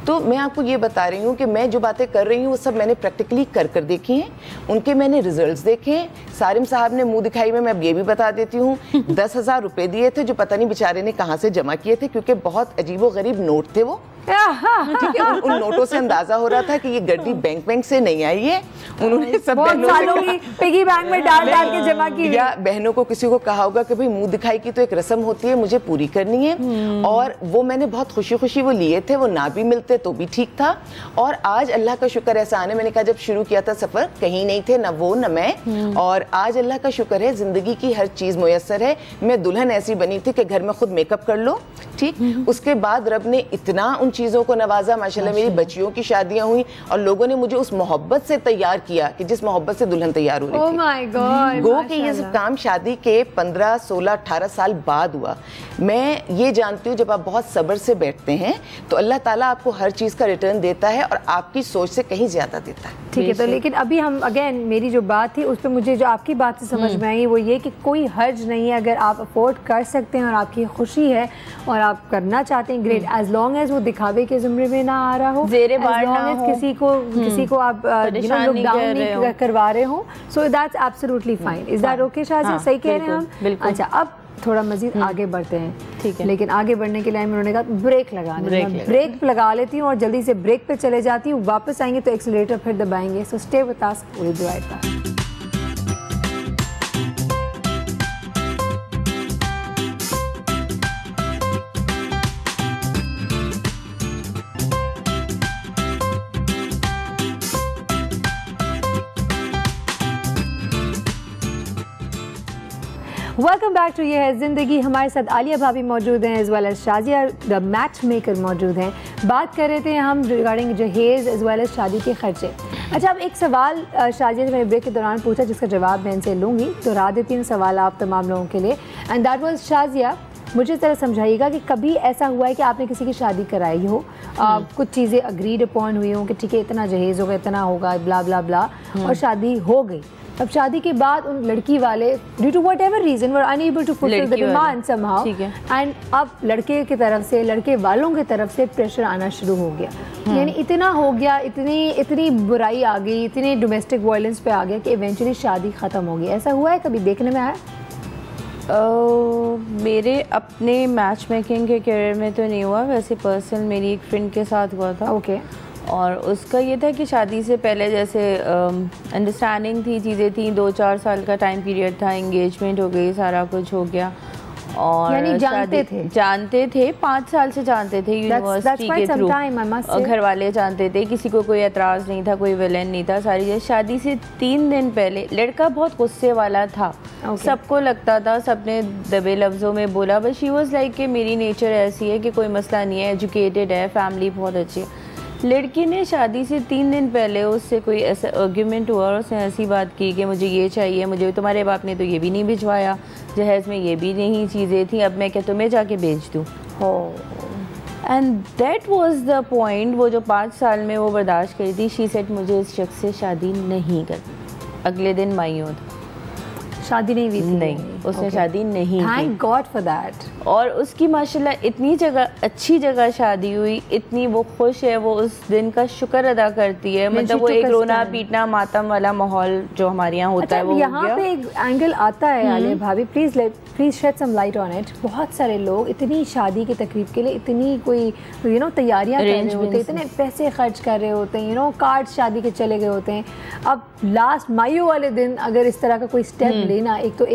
तो मैं आपको ये बता रही हूँ कि मैं जो बातें कर रही हूँ वो सब मैंने प्रैक्टिकली कर देखी हैं, उनके मैंने रिजल्ट्स देखे हैं। सारिम साहब ने मुंह दिखाई में, मैं अब ये भी बता देती हूँ, 10,000 रुपए दिए थे जो पता नहीं बेचारे ने कहाँ से जमा किए थे, क्योंकि बहुत अजीबो गरीब नोट थे वो, ठीक है। उन नोटों से अंदाजा हो रहा था कि ये गड्डी बैंक से नहीं आई है, उन्होंने सब बहनों की पिगी बैंक में डाल के जमा की, या बहनों को किसी को कहा होगा कि भाई मुंह दिखाई की तो एक रस्म होती है, मुझे पूरी करनी है, और वो मैंने बहुत खुशी खुशी वो लिए थे, वो ना भी मिलते तो भी ठीक था। और आज अल्लाह का शुक्र ऐसा आने, मैंने कहा जब शुरू किया था सफर कहीं नहीं थे, ना वो ना मैं, और आज अल्लाह का शुक्र है जिंदगी की हर चीज मुयस्सर है। मैं दुल्हन ऐसी बनी थी कि घर में खुद मेकअप कर लो, ठीक। उसके बाद रब ने इतना उन चीज़ों को नवाजा, माशाल्लाह मेरी बच्चियों की शादियां हुई और लोगों ने मुझे उस मोहब्बत से तैयार किया कि जिस मोहब्बत से दुल्हन तैयार हो रही थी। Oh my God, गो कि ये सब काम शादी के 15, 16, 18 साल बाद हुआ। मैं ये जानती हूँ जब आप बहुत सब्र से बैठते हैं तो अल्लाह ताला आपको हर चीज़ का रिटर्न देता है और आपकी सोच से कहीं ज़्यादा देता है, ठीक है। तो लेकिन अभी हम अगेन, मेरी जो बात थी उस पर मुझे जो आपकी बात से समझ में आई वो ये कि कोई हर्ज नहीं है, अगर आप अफोर्ड कर सकते हैं और आपकी खुशी है और आप करना चाहते हैं, ग्रेट, एज लॉन्ग एज वो दिखावे के ज़ुमरे में ना आ रहा हो, ज़ेरे बार ना हो, किसी को आप लुक डाउन नहीं करवा रहे हो, so that's absolutely fine. Is that okay Shazia? सही कह रहे हैं हम। अच्छा, अब थोड़ा मजीद आगे बढ़ते हैं, ठीक है, लेकिन आगे बढ़ने के लिए उन्होंने कहा ब्रेक लगाने, ब्रेक लगा लेती हूँ और जल्दी से ब्रेक पे चले जाती हूँ, वापस आएंगे तो एक्सीलरेटर फिर दबाएंगे। So stay with us, will be right back. Welcome back to Yeh Hai Zindagi. हमारे साथ आलिया भाभी मौजूद हैं, as well as Shazia the matchmaker मौजूद हैं। बात कर रहे थे हम रिगार्डिंग जहेज़ एज़ वेल एज शादी के खर्चे। अच्छा, अब एक सवाल शाज़िया ने मैंने ब्रेक के दौरान पूछा जिसका जवाब मैं इनसे लूँगी, दोहरा देती हूँ सवाल आप तमाम लोगों के लिए, एंड दैट वाज शाज़िया, मुझे इस तरह समझाइएगा कि कभी ऐसा हुआ है कि आपने किसी की शादी कराई हो, कुछ चीज़ें अग्रीड अपॉन हुई हों कि ठीक है इतना जहेज़ होगा, इतना होगा, ब्ला ब्ला ब्ला, और शादी हो गई, अब शादी के बाद उन लड़की वाले due to whatever reason were unable to fulfil the demand somehow, and अब लड़के की तरफ से, लड़के वालों की तरफ से प्रेशर आना शुरू हो गया, यानी इतना हो गया, इतनी बुराई आ गई, इतनी डोमेस्टिक वायलेंस पे आ गया कि इवेंचुअली शादी ख़त्म हो गई। ऐसा हुआ है कभी, देखने में आया? मेरे अपने मैच मेकिंग के करियर में तो नहीं हुआ, वैसे पर्सनल मेरी एक फ्रेंड के साथ हुआ था। ओके। और उसका ये था कि शादी से पहले जैसे अंडरस्टैंडिंग थी, चीज़ें थी, 2-4 साल का टाइम पीरियड था, एंगेजमेंट हो गई, सारा कुछ हो गया, और यानी जानते थे 5 साल से जानते थे यूनिवर्सिटी के थ्रू, और घर वाले जानते थे, किसी को कोई एतराज़ नहीं था, कोई विलेन नहीं था, सारी चीज़। शादी से 3 दिन पहले लड़का बहुत गुस्से वाला था, सबको लगता था, सबने दबे लफ्ज़ों में बोला, बट शी वाज लाइक कि मेरी नेचर ऐसी है कि कोई मसला नहीं है, एजुकेटेड है, फैमिली बहुत अच्छी है। लड़की ने शादी से 3 दिन पहले उससे कोई ऐसा आर्ग्यूमेंट हुआ और उसने ऐसी बात की कि मुझे ये चाहिए, मुझे तुम्हारे बाप ने तो ये भी नहीं भिजवाया, जहेज़ में ये भी नहीं चीज़ें थी, अब मैं क्या तुम्हें जाके भेज दूँ। And that was the point, वो जो 5 साल में वो बर्दाश्त करी थी, शी सेड मुझे इस शख्स से शादी नहीं करनी। अगले दिन माइयों शादी नहीं हुई थी? नहीं, उसने शादी नहीं की। Thank God for that. और उसकी माशाल्लाह इतनी जगह, अच्छी जगह शादी हुई, इतनी वो खुश है, वो उस दिन का शुक्र अदा करती है। मतलब वो एक रोना पीटना मातम वाला माहौल जो हमारे यहाँ होता है वो यहाँ पे एक एंगल आता है आलिया भाभी, please shed some light on it. बहुत सारे लोग इतनी शादी की तकरीब के लिए इतनी कोई तैयारियां कर रहे होते हैं, इतने पैसे खर्च कर रहे होते हैं, कार्ड शादी के चले गए होते हैं। अब लास्ट माइयों वाले दिन अगर इस तरह का कोई स्टेप लेना, एक तो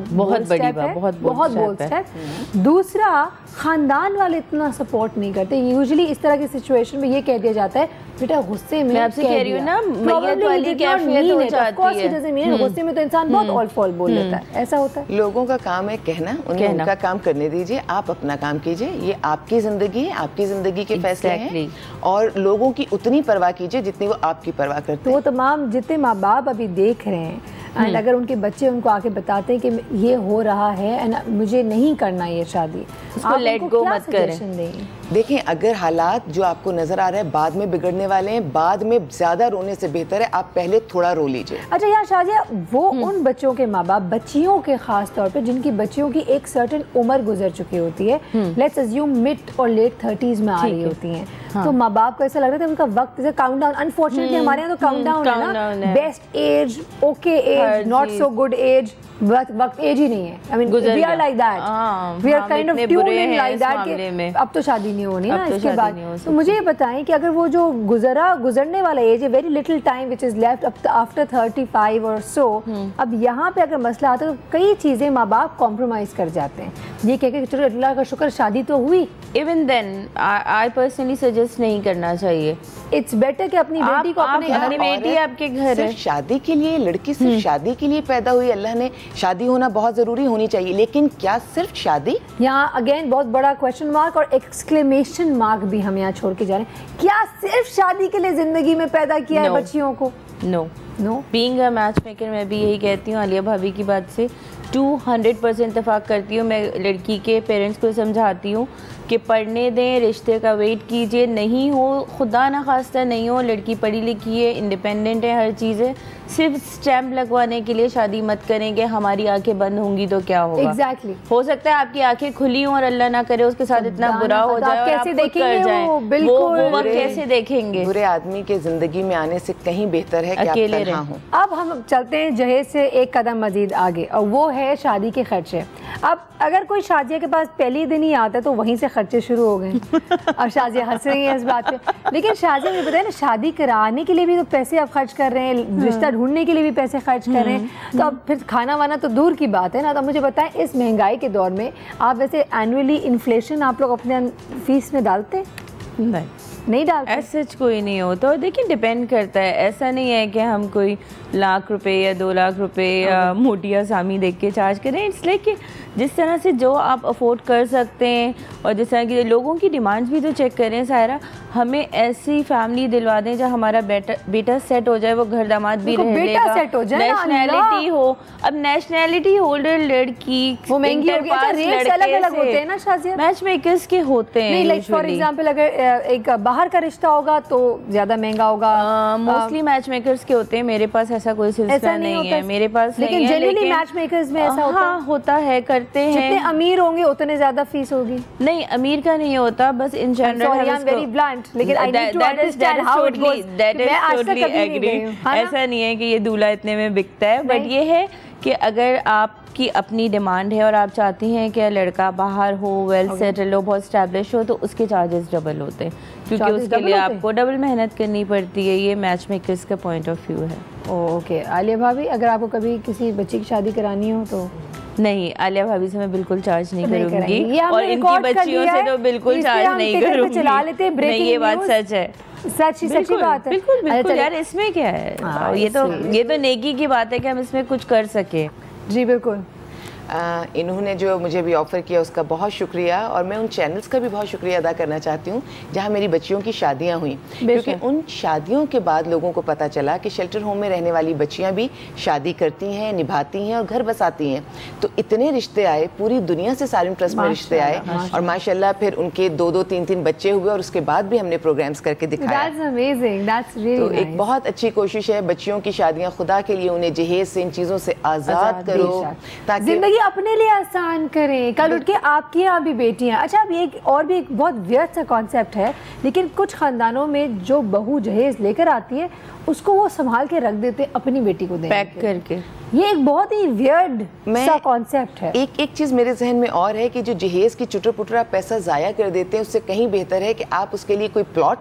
बहुत बड़ी बात, बहुत बोल्ड स्टेप। दूसरा, खानदान वाले इतना सपोर्ट नहीं करते। यूजुअली इस तरह की सिचुएशन में ये कह दिया जाता है बेटा गुस्से में, मैं आपसे कह रही हूँ ना, मैयत वाली कैफियत हो जाती है। गुस्से में तो इंसान बहुत ऑल फॉल बोल लेता है, ऐसा होता है। लोगों का काम है कहना, उन्हें उनका काम करने दीजिए, आप अपना काम कीजिए। ये आपकी जिंदगी है, आपकी जिंदगी के फैसले हैं, और लोगों की उतनी परवाह कीजिए जितनी वो आपकी परवाह करते हैं। तो वो तमाम जितने माँ बाप अभी देख रहे हैं, एंड अगर उनके बच्चे उनको आके बताते हैं कि ये हो रहा है एंड मुझे नहीं करना ये शादी, आप लेट गो मत करें। देखें, अगर हालात जो आपको नजर आ रहे हैं बाद में बिगड़ने वाले हैं, बाद में ज्यादा रोने से बेहतर है आप पहले थोड़ा रो लीजिए। अच्छा यार शाजिया, वो उन बच्चों के माँ बाप, बच्चियों के खास तौर पे जिनकी बच्चियों की एक सर्टेन उम्र गुजर चुकी होती है, लेट्स अज्यूम मिड और लेट 30s में आ रही होती हैं, तो माँ बाप को ऐसा लग रहा था उनका वक्त जैसे काउंटडाउन, अनफॉर्चुनेटली हमारे यहाँ तो काउंटडाउन है ना, best age, okay age, not so good age, वक्त एज ही नहीं है। I mean we are like that, we are kind of tuned in like that कि अब तो शादी नहीं होनी ना इसके बाद। तो मुझे ये बताएं कि अगर वो जो गुजरने वाला एज है, very little time which is left after 35 और सो, अब यहाँ पे अगर मसला आता है तो कई चीजें माँ बाप कॉम्प्रोमाइज कर जाते हैं, ये कह के चलो अल्लाह का शुक्र शादी तो हुई। Even then I personally suggest नहीं करना चाहिए। इट्स बेटर कि अपनी बेटी को अपनी बेटी आपके घर है, शादी के लिए, लड़की सिर्फ शादी के लिए पैदा हुई, अल्लाह ने शादी होना बहुत जरूरी होनी चाहिए, लेकिन क्या सिर्फ शादी? यहाँ अगेन बहुत बड़ा क्वेश्चन मार्क और एक्सक्लेमेशन मार्क भी हम यहाँ छोड़ के जा रहे हैं। क्या सिर्फ शादी के लिए जिंदगी में पैदा किया है बच्चियों को? No no, being a matchmaker मैं भी यही कहती हूँ, आलिया भाभी की बात से 200% इतफाक करती हूँ। मैं लड़की के पेरेंट्स को समझाती हूँ कि पढ़ने दें, रिश्ते का वेट कीजिए, नहीं हो खुदा ना खास्ता नहीं हो, लड़की पढ़ी लिखी है, इंडिपेंडेंट है, हर चीज़ है, सिर्फ स्टैम्प लगवाने के लिए शादी मत करेंगे। हमारी आंखें बंद होंगी तो क्या होगा? Exactly. हो सकता है आपकी आंखें खुली हों और अल्लाह ना करे उसके साथ इतना बुरा हो जाए और कैसे देखेंगे वो? बिल्कुल, वो कैसे देखेंगे? बुरे आदमी के जिंदगी में आने से कहीं बेहतर है कि अकेले आप तन्हा हों। अब हम चलते हैं जहेज से एक कदम मजीद आगे, और वो है शादी के खर्चे। अब अगर कोई शाजिया के पास पहले दिन ही आता है तो वहीं से खर्चे शुरू हो गए। अब शाजिया हंस रही है इस बात पे, लेकिन शाजिया मुझे पता है ना, शादी कराने के लिए भी तो पैसे आप खर्च कर रहे हैं, रिश्ता ढूंढने के लिए भी पैसे खर्च कर रहे हैं, तो अब फिर खाना वाना तो दूर की बात है ना। तो मुझे बताएं, इस महंगाई के दौर में आप वैसे एनुअली इन्फ्लेशन आप लोग अपने फीस में डालते हैं? नहीं डालते? ऐसा कोई नहीं होता। और देखिए डिपेंड करता है, ऐसा नहीं है कि हम कोई लाख रुपए या 2 लाख रुपए या मोटी आसामी देख के चार्ज करें। इट्स लाइक कि जिस तरह से जो आप अफोर्ड कर सकते हैं, और जिस तरह की लोगों की डिमांड्स भी तो चेक करें सायरा। हमें ऐसी फैमिली दिलवा दें जहाँ हमारा बेटा सेट हो जाए, वो घर दामाद भी रह लेगा, नेशनैलिटी हो। अब नेशनैलिटी होल्डर लड़की वो महंगी होगी, रेट्स अलग-अलग होते हैं ना शाजिया? मैच मेकर्स के होते हैं। नहीं, लाइक फॉर एग्जांपल अगर एक बाहर का रिश्ता होगा तो ज्यादा महंगा होगा। मोस्टली मैच मेकर्स के होते हैं, मेरे पास ऐसा कोई सिलसिला नहीं है मेरे पास। लेकिन जनरली मैच मेकर्स में ऐसा होता है? हाँ, होता है, करते हैं। जितने अमीर होंगे उतने ज्यादा फीस होगी? नहीं, अमीर का नहीं होता, बस इन जनरल। लेकिन I need to understand how it goes. मैं आज तक कभी नहीं गई हूं। ऐसा नहीं है कि ये दूल्हा इतने में बिकता है, बट ये है कि अगर आपकी अपनी डिमांड है और आप चाहती हैं कि लड़का बाहर हो, वेल सेटल हो, बहुत स्टैब्लिश हो, तो उसके चार्जेस डबल होते हैं, क्योंकि उसके लिए आपको डबल मेहनत करनी पड़ती है। ये मैच मेकर्स का पॉइंट ऑफ व्यू है। ओके आलिया भाभी, अगर आपको कभी किसी बच्ची की शादी करानी हो तो? नहीं, आलिया भाभी से मैं बिल्कुल चार्ज नहीं करूंगी, और इनकी बच्चियों से तो बिल्कुल चार्ज नहीं करूंगी। चला लेते हैं, नहीं, ये बात सच है, सच्ची बात है। बिल्कुल यार, इसमें क्या है? ये तो नेकी की बात है कि हम इसमें कुछ कर सके। जी बिल्कुल। इन्होंने जो मुझे भी ऑफ़र किया उसका बहुत शुक्रिया, और मैं उन चैनल्स का भी बहुत शुक्रिया अदा करना चाहती हूँ जहाँ मेरी बच्चियों की शादियाँ हुई, क्योंकि उन शादियों के बाद लोगों को पता चला कि शेल्टर होम में रहने वाली बच्चियाँ भी शादी करती हैं, निभाती हैं और घर बसाती हैं। तो इतने रिश्ते आए, पूरी दुनिया से सारिम ट्रस्ट में रिश्ते आए, और माशाल्लाह फिर उनके 2-2, 3-3 बच्चे हुए, और उसके बाद भी हमने प्रोग्राम्स करके दिखाया। That's amazing. That's really तो nice. एक बहुत अच्छी कोशिश है, बच्चियों की शादियाँ खुदा के लिए उन्हें जहेज से, इन चीज़ों से आज़ाद करो, ताकि जिंदगी अपने लिए आसान करें। कल उठ के आपकी यहाँ भी बेटियाँ। अच्छा, अब एक और भी एक बहुत व्यर्थ सा कॉन्सेप्ट है, लेकिन कुछ खानदानों में जो बहू जहेज लेकर आती है उसको वो संभाल के रख देते अपनी बेटी को देने पैक करके। ये एक बहुत ही वियर्ड सा कॉन्सेप्ट है। एक चीज़ मेरे जहन में और है कि जो जहेज की चुटर पुटरा पैसा ज़ाया कर देते हैं, उससे कहीं बेहतर है कि आप उसके लिए कोई प्लॉट,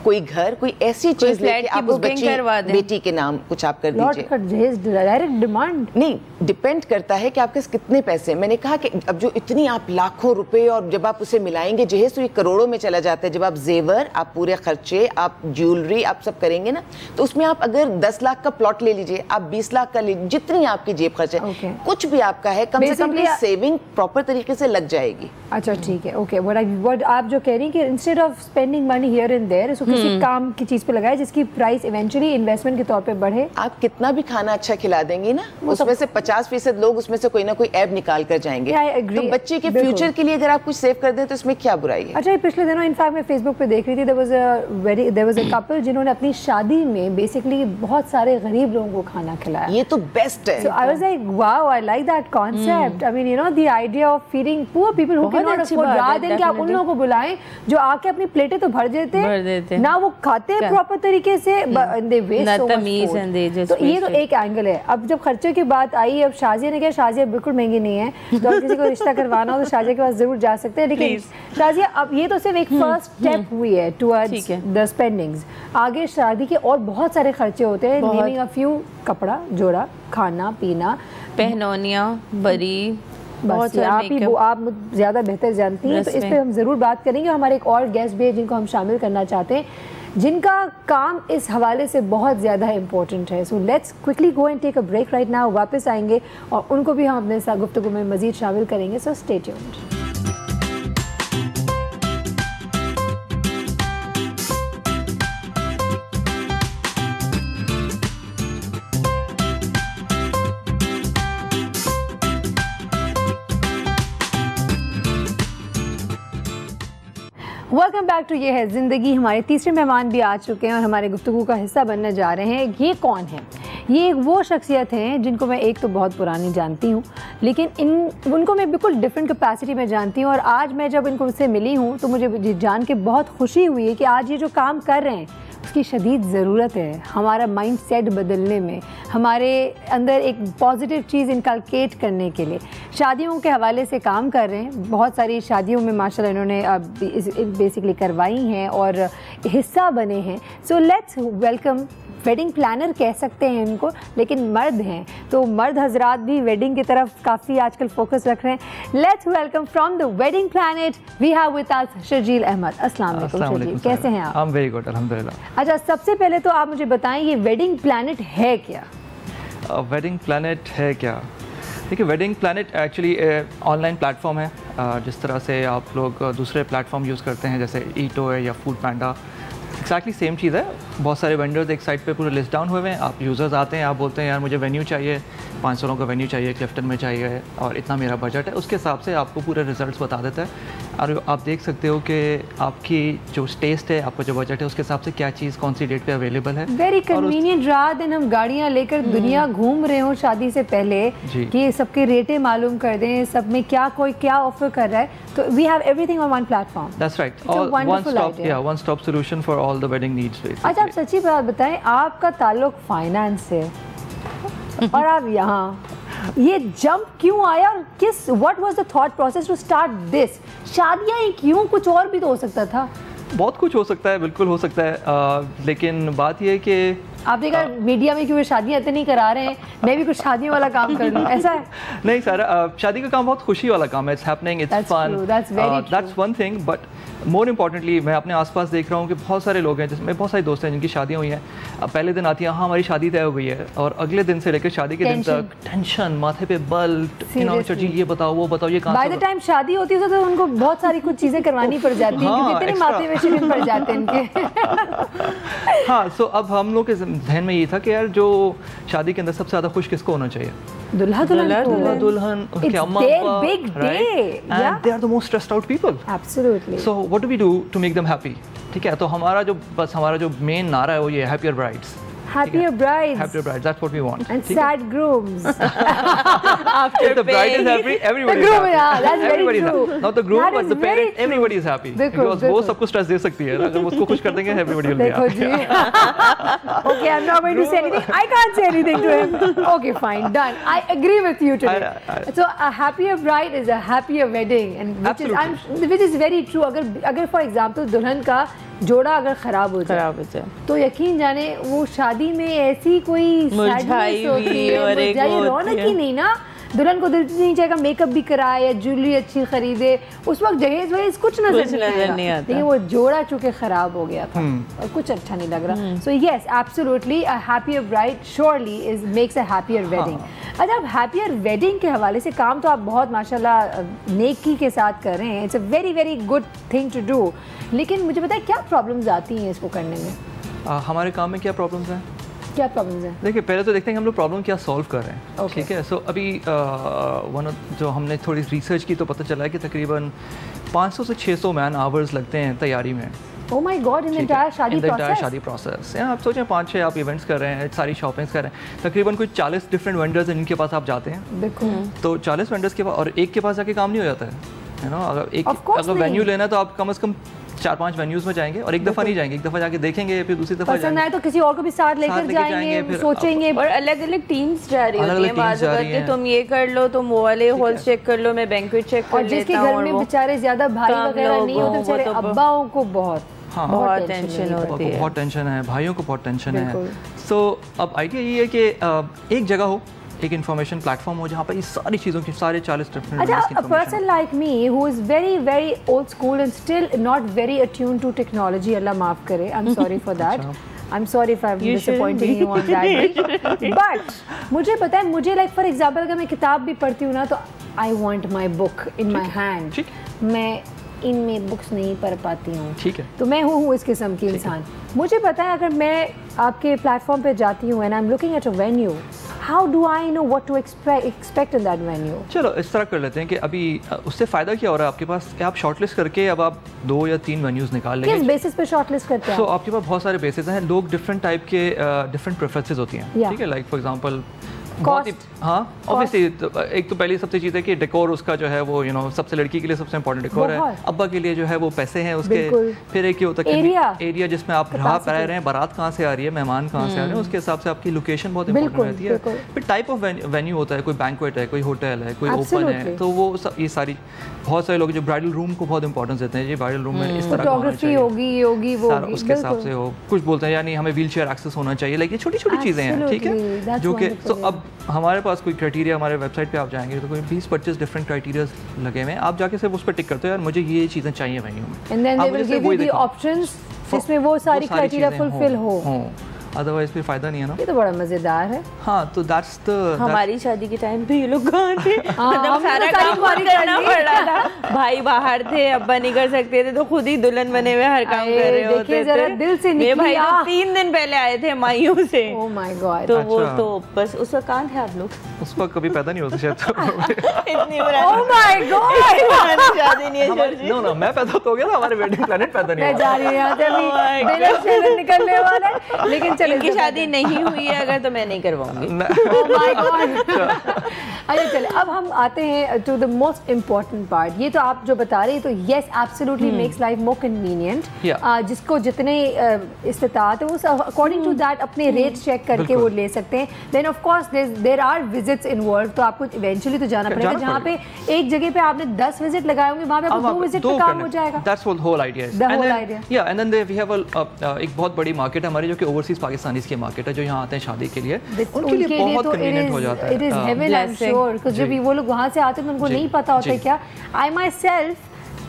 कोई घर, कोई ऐसी चीज़ लेके आप उस बेटी के नाम कुछ आप कर दीजिए। जहेज डायरेक्ट डिमांड नहीं, डिपेंड करता है कि आपके कितने पैसे। मैंने कहा कि अब जो इतनी आप लाखों रुपए, और जब आप उसे मिलाएंगे जहेज तो ये करोड़ों में चला जाता है। जब आप जेवर, आप पूरे खर्चे, आप ज्वेलरी, आप सब करेंगे ना, तो उसमें आप अगर 10 लाख का प्लॉट ले लीजिए, आप 20 लाख का ले, जितनी आपकी जेब खर्च है, कुछ भी आपका है, कम से कम सेविंग प्रॉपर तरीके से लग जाएगी। अच्छा, ठीक है, ओके। व्हाट आप जो कह रही हैं कि instead of spending money here and there, इसको किसी काम की चीज पे लगाए जिसकी प्राइस इवेंचुअली इन्वेस्टमेंट के तौर पे बढ़े। आप कितना भी खाना अच्छा खिला देंगी ना, उसमें से 50% लोग उसमें से कोई ना कोई ऐब निकाल कर जाएंगे। तो बच्चे के फ्यूचर के लिए अगर आप कुछ सेव कर दें तो इसमें क्या बुराई है। अच्छा, पिछले दिनों इनफैक्ट मैं फेसबुक पे देख रही थी, देयर वाज अ कपल जिन्होंने अपनी शादी में बेसिकली बहुत सारे गरीब लोगों को खाना खिलाया। ये तो बेस्ट है। So I was like, wow, I like that concept. I mean, you know, the idea of feeding poor people who cannot afford, rather than कि आप उन लोगों को बुलाएं जो आके अपनी प्लेटें तो भर देते हैं, ना वो खाते हैं प्रॉपर तरीके से, they waste so much food. तो ये तो एक एंगल है। अब जब खर्चे की बात आई, अब शाजिया ने कहा शाजिया बिल्कुल महंगी नहीं है, तो अगर किसी को रिश्ता करवाना हो तो शाजिया के पास जरूर जा सकते हैं, लेकिन शाजिया अब ये तो सिर्फ एक फर्स्ट स्टेप हुई है टुवर्ड्स द स्पेंडिंग्स। आगे शादी के और बहुत सारे खर्चे होते हैं, नेमिंग अ फ्यू, कपड़ा जोड़ा, खाना पीना, पहनौनियाँ, बरी, बस आप ज़्यादा बेहतर जानती हैं, तो इस पे हम ज़रूर बात करेंगे। हमारे एक और गेस्ट भी है जिनको हम शामिल करना चाहते हैं, जिनका काम इस हवाले से बहुत ज़्यादा इम्पोर्टेंट है। So let's quickly go and take a break right now. वापस आएंगे और उनको भी हम अपने साथ गुफ्तगू में मज़ीद शामिल करेंगे। So stay tuned. Welcome back to Yeh Hai Zindagi. हमारे तीसरे मेहमान भी आ चुके हैं और हमारे गुफ्तगू का हिस्सा बनने जा रहे हैं। ये कौन है? ये वो शख्सियत हैं जिनको मैं एक तो बहुत पुरानी जानती हूँ, लेकिन उनको मैं बिल्कुल डिफरेंट कैपेसिटी में जानती हूँ। और आज मैं जब इनको उनसे मिली हूँ तो मुझे जान के बहुत खुशी हुई है कि आज ये जो काम कर रहे हैं उसकी शदीद ज़रूरत है हमारा माइंड सेट बदलने में, हमारे अंदर एक पॉजिटिव चीज़ इनकलकेट करने के लिए। शादियों के हवाले से काम कर रहे हैं, बहुत सारी शादियों में माशाल्लाह इन्होंने बेसिकली करवाई हैं और हिस्सा बने हैं। So let's welcome, wedding planner कह सकते हैं इनको, लेकिन मर्द हैं, तो मर्द हजरात भी वेडिंग की तरफ काफ़ी आजकल फोकस रख रहे हैं। Let's welcome from the wedding planet we have with us Sharjeel Ahmed. अस्सलाम वालेकुम शर्जील, कैसे हैं आप? I'm very good, अल्हम्दुलिल्लाह। अच्छा, सबसे पहले तो आप मुझे बताएं ये वेडिंग प्लानेट है क्या? वेडिंग प्लानेट है क्या? देखिए, wedding planet actually online platform है। जिस तरह से आप लोग दूसरे प्लेटफॉर्म यूज़ करते हैं जैसे ईटो है या फूड पैंडा, एक्जैक्टली सेम चीज़ है। बहुत सारे वेंडर्स एक साइट पे पूरे लिस्ट डाउन हुए हैं। आप यूज़र्स आते हैं, आप बोलते हैं यार मुझे वेन्यू चाहिए, 500 का वेन्यू चाहिए, क्लिफ्टन में चाहिए और इतना मेरा बजट है, उसके हिसाब से आपको पूरे रिजल्ट्स बता देता है। और आप देख सकते हो कि आपकी जो टेस्ट है, आपका जो बजट है, उसके हिसाब से क्या चीज़ कौन सी डेट पे अवेलेबल है। Very convenient. रात दिन हम गाड़ियाँ लेकर दुनिया घूम रहे हो शादी से पहले कि सबके रेटें मालूम कर दें, सब में क्या कोई क्या ऑफर कर रहा है, तो we have everything on one platform. That's right, one stop solution for all the wedding needs. अच्छा, आप सच्ची बात बताएं, आपका ताल्लुक फाइनेंस से और आप यहाँ ये जंप क्यों आया और किस what was the thought process to start this? शादियाँ ही क्यों, कुछ और भी तो हो सकता था। बहुत कुछ हो सकता है, बिल्कुल हो सकता है, लेकिन बात यह है कि आप देखा मीडिया में क्यों शादियां इतनी करा रहे हैं, मैं भी कुछ शादियों वाला काम कर लूं, ऐसा है? नहीं सर, शादी का काम बहुत खुशी वाला काम है, it's happening, it's fun, that's one thing, but more importantly मैं अपने आसपास देख रहा हूँ कि बहुत सारे लोग हैं, जिसमें बहुत सारे दोस्त हैं जिनकी शादियाँ हुई हैं, पहले दिन आती है हाँ हमारी शादी तय हो गई है, और अगले दिन से लेकर शादी के दिन तक टेंशन, माथे पे बल, जी ये बताओ वो बताओ, ये कहाँ बाय द टाइम शादी होती है तो उनको बहुत सारी कुछ चीज़ें करवानी पड़ जाती हैं, क्योंकि इतने माथे में शिकन पड़ जाते हैं इनके। हाँ, सो अब हम लोग के जहन में ये था कि यार जो शादी के अंदर सबसे ज़्यादा खुश किसको होना चाहिए? दुल्हा दुल्हन, उनके अम्मा पापा, big day, and they are the most stressed out people. Absolutely. So what do we do to make them happy? ठीक है, तो हमारा जो मेन नारा है वो ये happier brides. Happier brides. Happier brides. That's what we want. And sad grooms. After the bride is happy, everybody is happy. Yeah, that's very true. Not the groom, but the parent. Everybody is happy. Because वो सबको stress दे सकती है. अगर वो उसको खुश कर देंगे, everybody will be happy. Okay, I'm not going to say anything. I can't say anything to him. Okay, fine, done. I agree with you today. So a happier bride is a happier wedding, and which is very true. अगर for example दुल्हन का जोड़ा अगर खराब हो जाए तो यकीन जाने वो शादी में ऐसी कोई मुरझाई होती है, रौनक ही नहीं ना। दुल्हन को दिल नहीं चाहेगा मेकअप भी कराए या ज्वेलरी अच्छी खरीदे, उस वक्त जहेज वहेज कुछ नजर नहीं आता, लेकिन वो जोड़ा चूंकि खराब हो गया था और कुछ अच्छा नहीं लग रहा। So yes absolutely a happier bride surely is makes a happier wedding. अच्छा, अब हैप्पियर वेडिंग के हवाले से काम तो आप बहुत माशाल्लाह नेकी के साथ कर रहे हैं, it's a very very good thing to do, लेकिन मुझे पता है क्या प्रॉब्लम्स आती हैं इसको करने में? हमारे काम में क्या प्रॉब्लम्स हैं? क्या प्रॉब्लम्स हैं? देखिए पहले तो देखते हैं कि हम लोग प्रॉब्लम क्या सॉल्व कर रहे हैं। ठीक है, सो अभी जो हमने थोड़ी रिसर्च की तो पता चला है कि तकरीबन 500 से 600 मैन आवर्स लगते हैं तैयारी में। Oh my God, in the entire शादी प्रोसेस। आप सोचें 5-6 आप इवेंट्स कर रहे हैं, सारी शॉपिंग्स कर रहे हैं, तकरीबन कोई 40 डिफरेंट वेंडर्स हैं जिनके पास आप जाते हैं। देखो तो 40 वेंडर्स के पास और एक के पास जाके काम नहीं हो जाता है ना। अगर वेन्यू लेना है तो आप कम से कम 4-5 वेन्यूज में जाएंगे और एक दफ़ा नहीं जाएंगे, एक दफ़ा जाके देखेंगे, फिर दूसरी दफ़ा पसंद आए तो किसी और को भी साथ लेकर जाएंगे, फिर सोचेंगे। और अलग अलग टीम्स जा रही होती हैं, बात करके तुम ये कर लो, तुम वो वाले हॉल चेक कर लो, मैं बैंक्वेट चेक कर लेता हूं। और जिसके घर में बेचारे ज्यादा भाई वगैरह नहीं होते, बेचारे अब्बाओं को बहुत टेंशन होती है, बहुत टेंशन है, भाइयों को बहुत टेंशन है। सो अब आइडिया ये है कि एक जगह हो, एक इन्फॉर्मेशन प्लेटफॉर्म हो जहाँ पर इस सारी चीज़ों की सारे 40 डिफरेंट। अच्छा, a person like me who is very very old school and still not very attuned to technology, अल्लाह माफ़ करे, I'm sorry for that. I'm sorry if I'm disappointing you on that. But मुझे पता है, मुझे like for example अगर मैं किताब भी पढ़ती हूँ ना तो I want my book in my hand. मैं इनमें बुक्स नहीं पढ़ पाती हूँ, ठीक है, तो मैं हूँ इस किस्म की इंसान। मुझे पता है अगर मैं आपके प्लेटफॉर्म पे जाती हूँ and I'm looking at a venue, how do I know what to expect in that venue? चलो इस तरह कर लेते हैं कि अभी उससे फ़ायदा क्या हो रहा है आपके पास कि आप शॉर्टलिस्ट करके अब आप 2 या 3 वेन्यूज़ निकाल लेंगे। किस बेसिस पे शॉर्टलिस्ट करते हैं? तो आपके पास बहुत सारे बेसिस हैं, लोग डिफरेंट टाइप के डिफरेंट प्रेफरेंसेस होती हैं, ठीक है। लाइक फॉर एग्जांपल हाँ ऑब्वियसली एक तो पहली सबसे चीज़ है कि डेकोर उसका जो है वो सबसे लड़की के लिए सबसे इम्पोर्टेंट डेकोर है, अब्बा के लिए जो है वो पैसे हैं उसके, फिर एक ये होता है एरिया जिसमें आप रह रहे हैं, बारात कहाँ से आ रही है, मेहमान कहाँ से आ रहे हैं, उसके हिसाब से आपकी लोकेशन बहुत इंपॉर्टेंट रहती है। फिर टाइप ऑफ वेन्यू होता है, कोई बैंक्वेट है, कोई होटल है, कोई ओपन है, तो वो ये सारी बहुत सारे लोग जो ब्राइडल रूम को बहुत इंपॉर्टेंस देते हैं, ये ब्राइडल रूम में इस तरह फोटोग्राफी होगी वो उसके हिसाब से हो, कुछ बोलते हैं यानी हमें व्हील चेयर एक्सेस होना चाहिए, लाइक ये छोटी छोटी चीज़ें हैं, ठीक है, जो कि तो अब हमारे पास कोई क्राइटेरिया, हमारे वेबसाइट पे आप जाएंगे तो कोई 20-25 डिफरेंट क्राइटेरियाज लगे हुए हैं, आप जाके सिर्फ उस पर टिक करते हो यार मुझे ये चीज़ें चाहिए वेन्यू में, and then they will give you the options जिसमें वो सारी क्राइटेरिया फुलफिल हो, अदरवाइज फिर फायदा नहीं है ना। ये तो बड़ा मजेदार है। हाँ, तो दैट्स द हमारी शादी के टाइम पे ये लोग कहाँ थे, मतलब सारा काम करना पड़ रहा था, भाई बाहर थे, अब्बा नहीं कर सकते थे, तो खुद ही दुल्हन बने हुए हर काम कर रहे होते थे। दिल से निकली, भाई तो 3 दिन पहले आए थे माइयों से। Oh my God. तो वो तो बस उस वक्त कहाँ थे आप लोग? उस वक्त कभी पैदा नहीं होता शायद। इतनी बुरा। ओह माय गॉड, शादी नहीं है। नो मैं पैदा तो हो गया था, हमारे वेडिंग प्लैनेट पैदा नहीं हुआ। जा रही है यहाँ से अभी बेलर से निकलने वाला है, लेकिन चलो इनकी शादी नहीं हुई है अगर तो मैं नहीं करवाऊंगी। Oh my God. अच्छा चले, अब हम आते हैं to the most important part. ये तो आप जो बता रहे हैं तो yes absolutely makes life more convenient, जिसको जितने इस्तिताअत है वो अकॉर्डिंग टू दैट अपने रेट चेक करके वो ले सकते हैं। Then of course there are visits involve, तो आपको इवेंचुअली तो जाना पड़ेगा। जहाँ पे एक जगह पे आपने 10 विजिट लगाए होंगे वहाँ पे आपको 2 विजिट पे काम हो जाएगा। That's what whole idea is. Yeah and then we have एक बहुत बड़ी मार्केट है हमारी जो कि ओवरसीज पाकिस्तानीज की मार्केट है जो यहाँ आते हैं शादी के लिए, उनके लिए बहुत कन्वीनियंट हो जाता है। It is heaven, I am sure, क्योंकि जब वो लोग वहाँ से आते हैं तो उनको नहीं पता होता है क्या। आई माई सेल्फ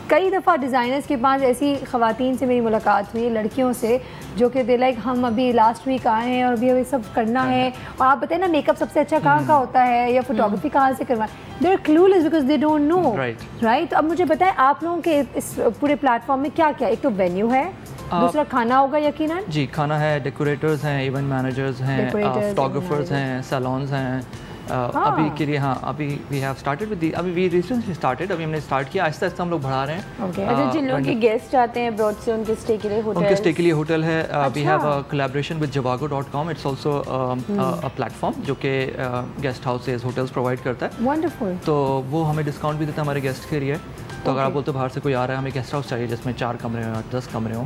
कई दफ़ा डिज़ाइनर्स के पास ऐसी ख़वातीन से मेरी मुलाकात हुई, लड़कियों से, जो कि दे लाइक हम अभी लास्ट वीक आए हैं और अभी सब करना है, और आप बताएं ना मेकअप सबसे अच्छा कहाँ का होता है या फोटोग्राफी कहाँ से करवाएं, they are clueless because they don't know, right. तो अब मुझे बताएं आप लोगों के इस पूरे प्लेटफॉर्म में क्या क्या, एक तो वेन्यू है, दूसरा खाना होगा यकीनन। जी, खाना है, डेकोरेटर्स हैं, इवेंट मैनेजर्स हैं, फोटोग्राफर्स हैं, सैलून्स हैं। अभी के लिए हाँ, अभी वी हैव स्टार्टेड विद अभी वी रिसेंटली स्टार्टेड, अभी हमने स्टार्ट किया, आहिस्ता आहिस्ता हम लोग बढ़ा रहे हैं। अच्छा, जिन लोगों के गेस्ट आते हैं अब्रॉड से उनके स्टे के लिए होटल, उनके स्टे के लिए होटल है। We have a collaboration with javago.com, it's also a platform जो कि गेस्ट हाउसेस, होटल्स प्रोवाइड करता है। वंडरफुल। तो वो हमें डिस्काउंट भी देता है हमारे गेस्ट के लिए। तो अगर आप बोलते हो बाहर से कोई आ रहा है, हमें गेस्ट हाउस चाहिए जिसमें 4 कमरे हों, 10 कमरे हों,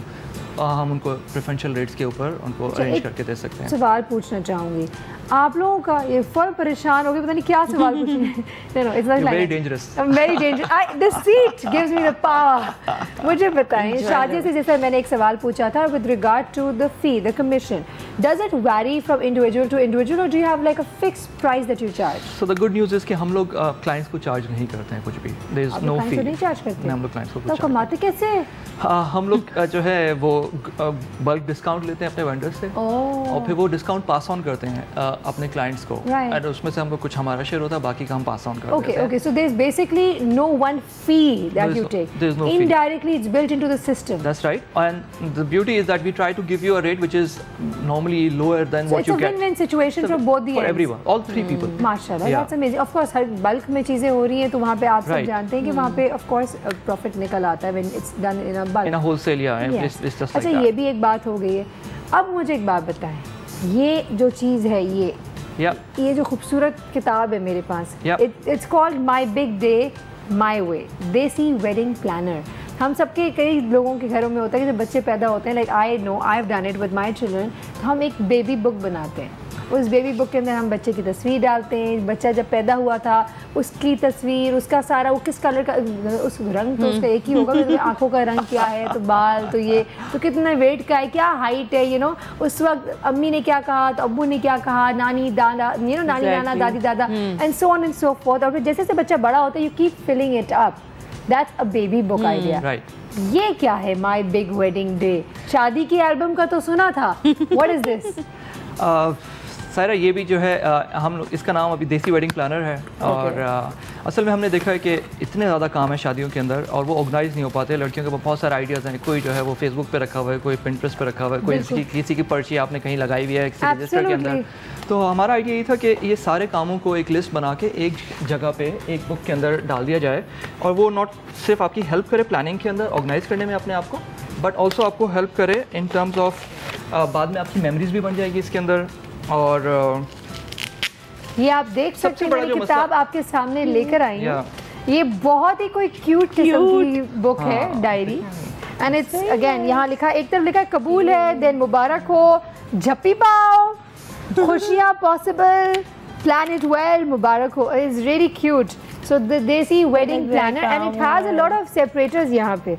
हम उनको प्रेफरेंशियल रेट्स के ऊपर उनको अरेंज करके दे सकते हैं। सवाल पूछना चाहूँगी, आप लोगों का ये फल परेशान हो गए, पता नहीं क्या सवाल पूछें। No, it's very dangerous, very dangerous, this seat gives me the power. मुझे बताएं, शादी से जैसे मैंने एक सवाल पूछा था with regard to the fee, the commission, does it vary from individual to individual और do you have like a fixed price that you charge? So the good news is कि हम लोग क्लाइंट्स को चार्ज नहीं करते हैं कुछ भी, देयर इज नो फी। नहीं चार्ज करते हम लोग क्लाइंट्स को तो कमाते कैसे? हम लोग जो है वो बल्क डिस्काउंट लेते हैं अपने वेंडर्स से, और फिर वो डिस्काउंट पास ऑन करते हैं अपने क्लाइंट्स को, और उसमें से हमको कुछ हमारा शेयर होता है, बाकी का हम पास ऑन करते हैं। Okay, so there is basically no one fee that you take, indirectly it's built into the system. That's right, and the beauty is that we try to give you a rate which is normally lower than what you get. It's a win win situation for both the ends, for everyone, all 3 people. माशाल्लाह, that's amazing. Of course हर bulk में चीजें हो रही हैं तो वहां पे आप सब जानते हैं कि वहां पे ऑफ कोर्स प्रॉफिट निकल आता है when it's done in a bulk, in a wholesale. अच्छा, ये भी एक बात हो गई है। अब मुझे एक बात बताएं, ये जो चीज़ है, ये जो खूबसूरत किताब है मेरे पास, it's called my big day my way, desi wedding planner. हम सबके कई लोगों के घरों में होता है कि जब बच्चे पैदा होते हैं, like I know I have done it with my children, तो हम एक बेबी बुक बनाते हैं। उस बेबी बुक के अंदर हम बच्चे की तस्वीर डालते हैं, बच्चा जब पैदा हुआ था उसकी तस्वीर, उसका सारा, वो किस कलर का, उस रंग तो उसका एक ही होगा, तो आंखों का रंग क्या है, तो बाल, तो ये, तो कितना वेट का है, क्या हाइट है, उस वक्त अम्मी ने क्या कहा, तो अब्बू ने क्या कहा, नानी दादा, नानी नाना, दादी दादा, and so on and so forth. और फिर जैसे जैसे बच्चा बड़ा होता है, you keep filling it up, that's a baby book idea. ये क्या है माई बिग वेडिंग डे? शादी की एल्बम का तो सुना था, व्हाट इज दिस? सारा ये भी जो है हम लोग, इसका नाम अभी देसी वेडिंग प्लानर है। और असल में हमने देखा है कि इतने ज़्यादा काम है शादियों के अंदर और वो ऑर्गेनाइज नहीं हो पाते। लड़कियों के पास बहुत सारे आइडियाज़ हैं, कोई जो है वो फेसबुक पे रखा हुआ है, कोई पिंटरेस्ट पे रखा हुआ है, कोई किसी की पर्ची आपने कहीं लगाई हुई है किसी रजिस्टर के अंदर। तो हमारा आइडिया ये था कि ये सारे कामों को एक लिस्ट बना के एक जगह पे एक बुक के अंदर डाल दिया जाए, और वो नॉट सिर्फ आपकी हेल्प करे प्लानिंग के अंदर, ऑर्गेनाइज करने में अपने आप को, बट ऑल्सो आपको हेल्प करे इन टर्म्स ऑफ बाद में आपकी मेमोरीज भी बन जाएगी इसके अंदर। और ये आप देख सकते हैं, मेरी किताब आपके सामने लेकर आई हूँ। ये बहुत ही कोई क्यूट किस्म की बुक है, डायरी, एंड इट्स अगेन यहाँ लिखा, एक तरफ लिखा है कबूल है, देन मुबारक हो, झप्पी पाओ, खुशियाँ पॉसिबल, प्लान इट वेल, मुबारक हो। It's really cute. So the desi wedding planner, and it has a lot of separators यहाँ पे,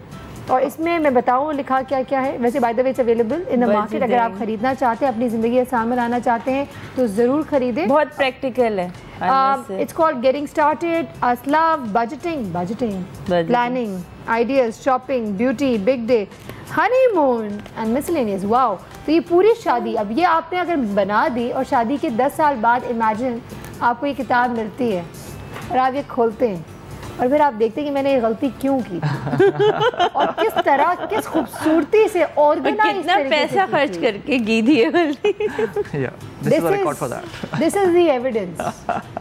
और इसमें मैं बताऊँ लिखा क्या क्या है। वैसे by the way it's available in the market, अगर आप खरीदना चाहते हैं, अपनी ज़िंदगी आसान बनाना चाहते हैं तो ज़रूर खरीदें। बहुत प्रैक्टिकल है। इट्स कॉल्ड गेटिंग स्टार्टेड, असलाफ, budgeting, planning, ideas, shopping, beauty, big day, honeymoon and miscellaneous. Wow! तो ये पूरी शादी, अब ये आपने अगर बना दी और शादी के 10 साल बाद इमेजिन आपको ये किताब मिलती है और आप ये खोलते हैं और फिर आप देखते हैं कि मैंने ये गलती क्यों की और किस तरह, किस खूबसूरती से ऑर्गेनाइज, कितना पैसा खर्च करके की थी ये गलती। This is the evidence.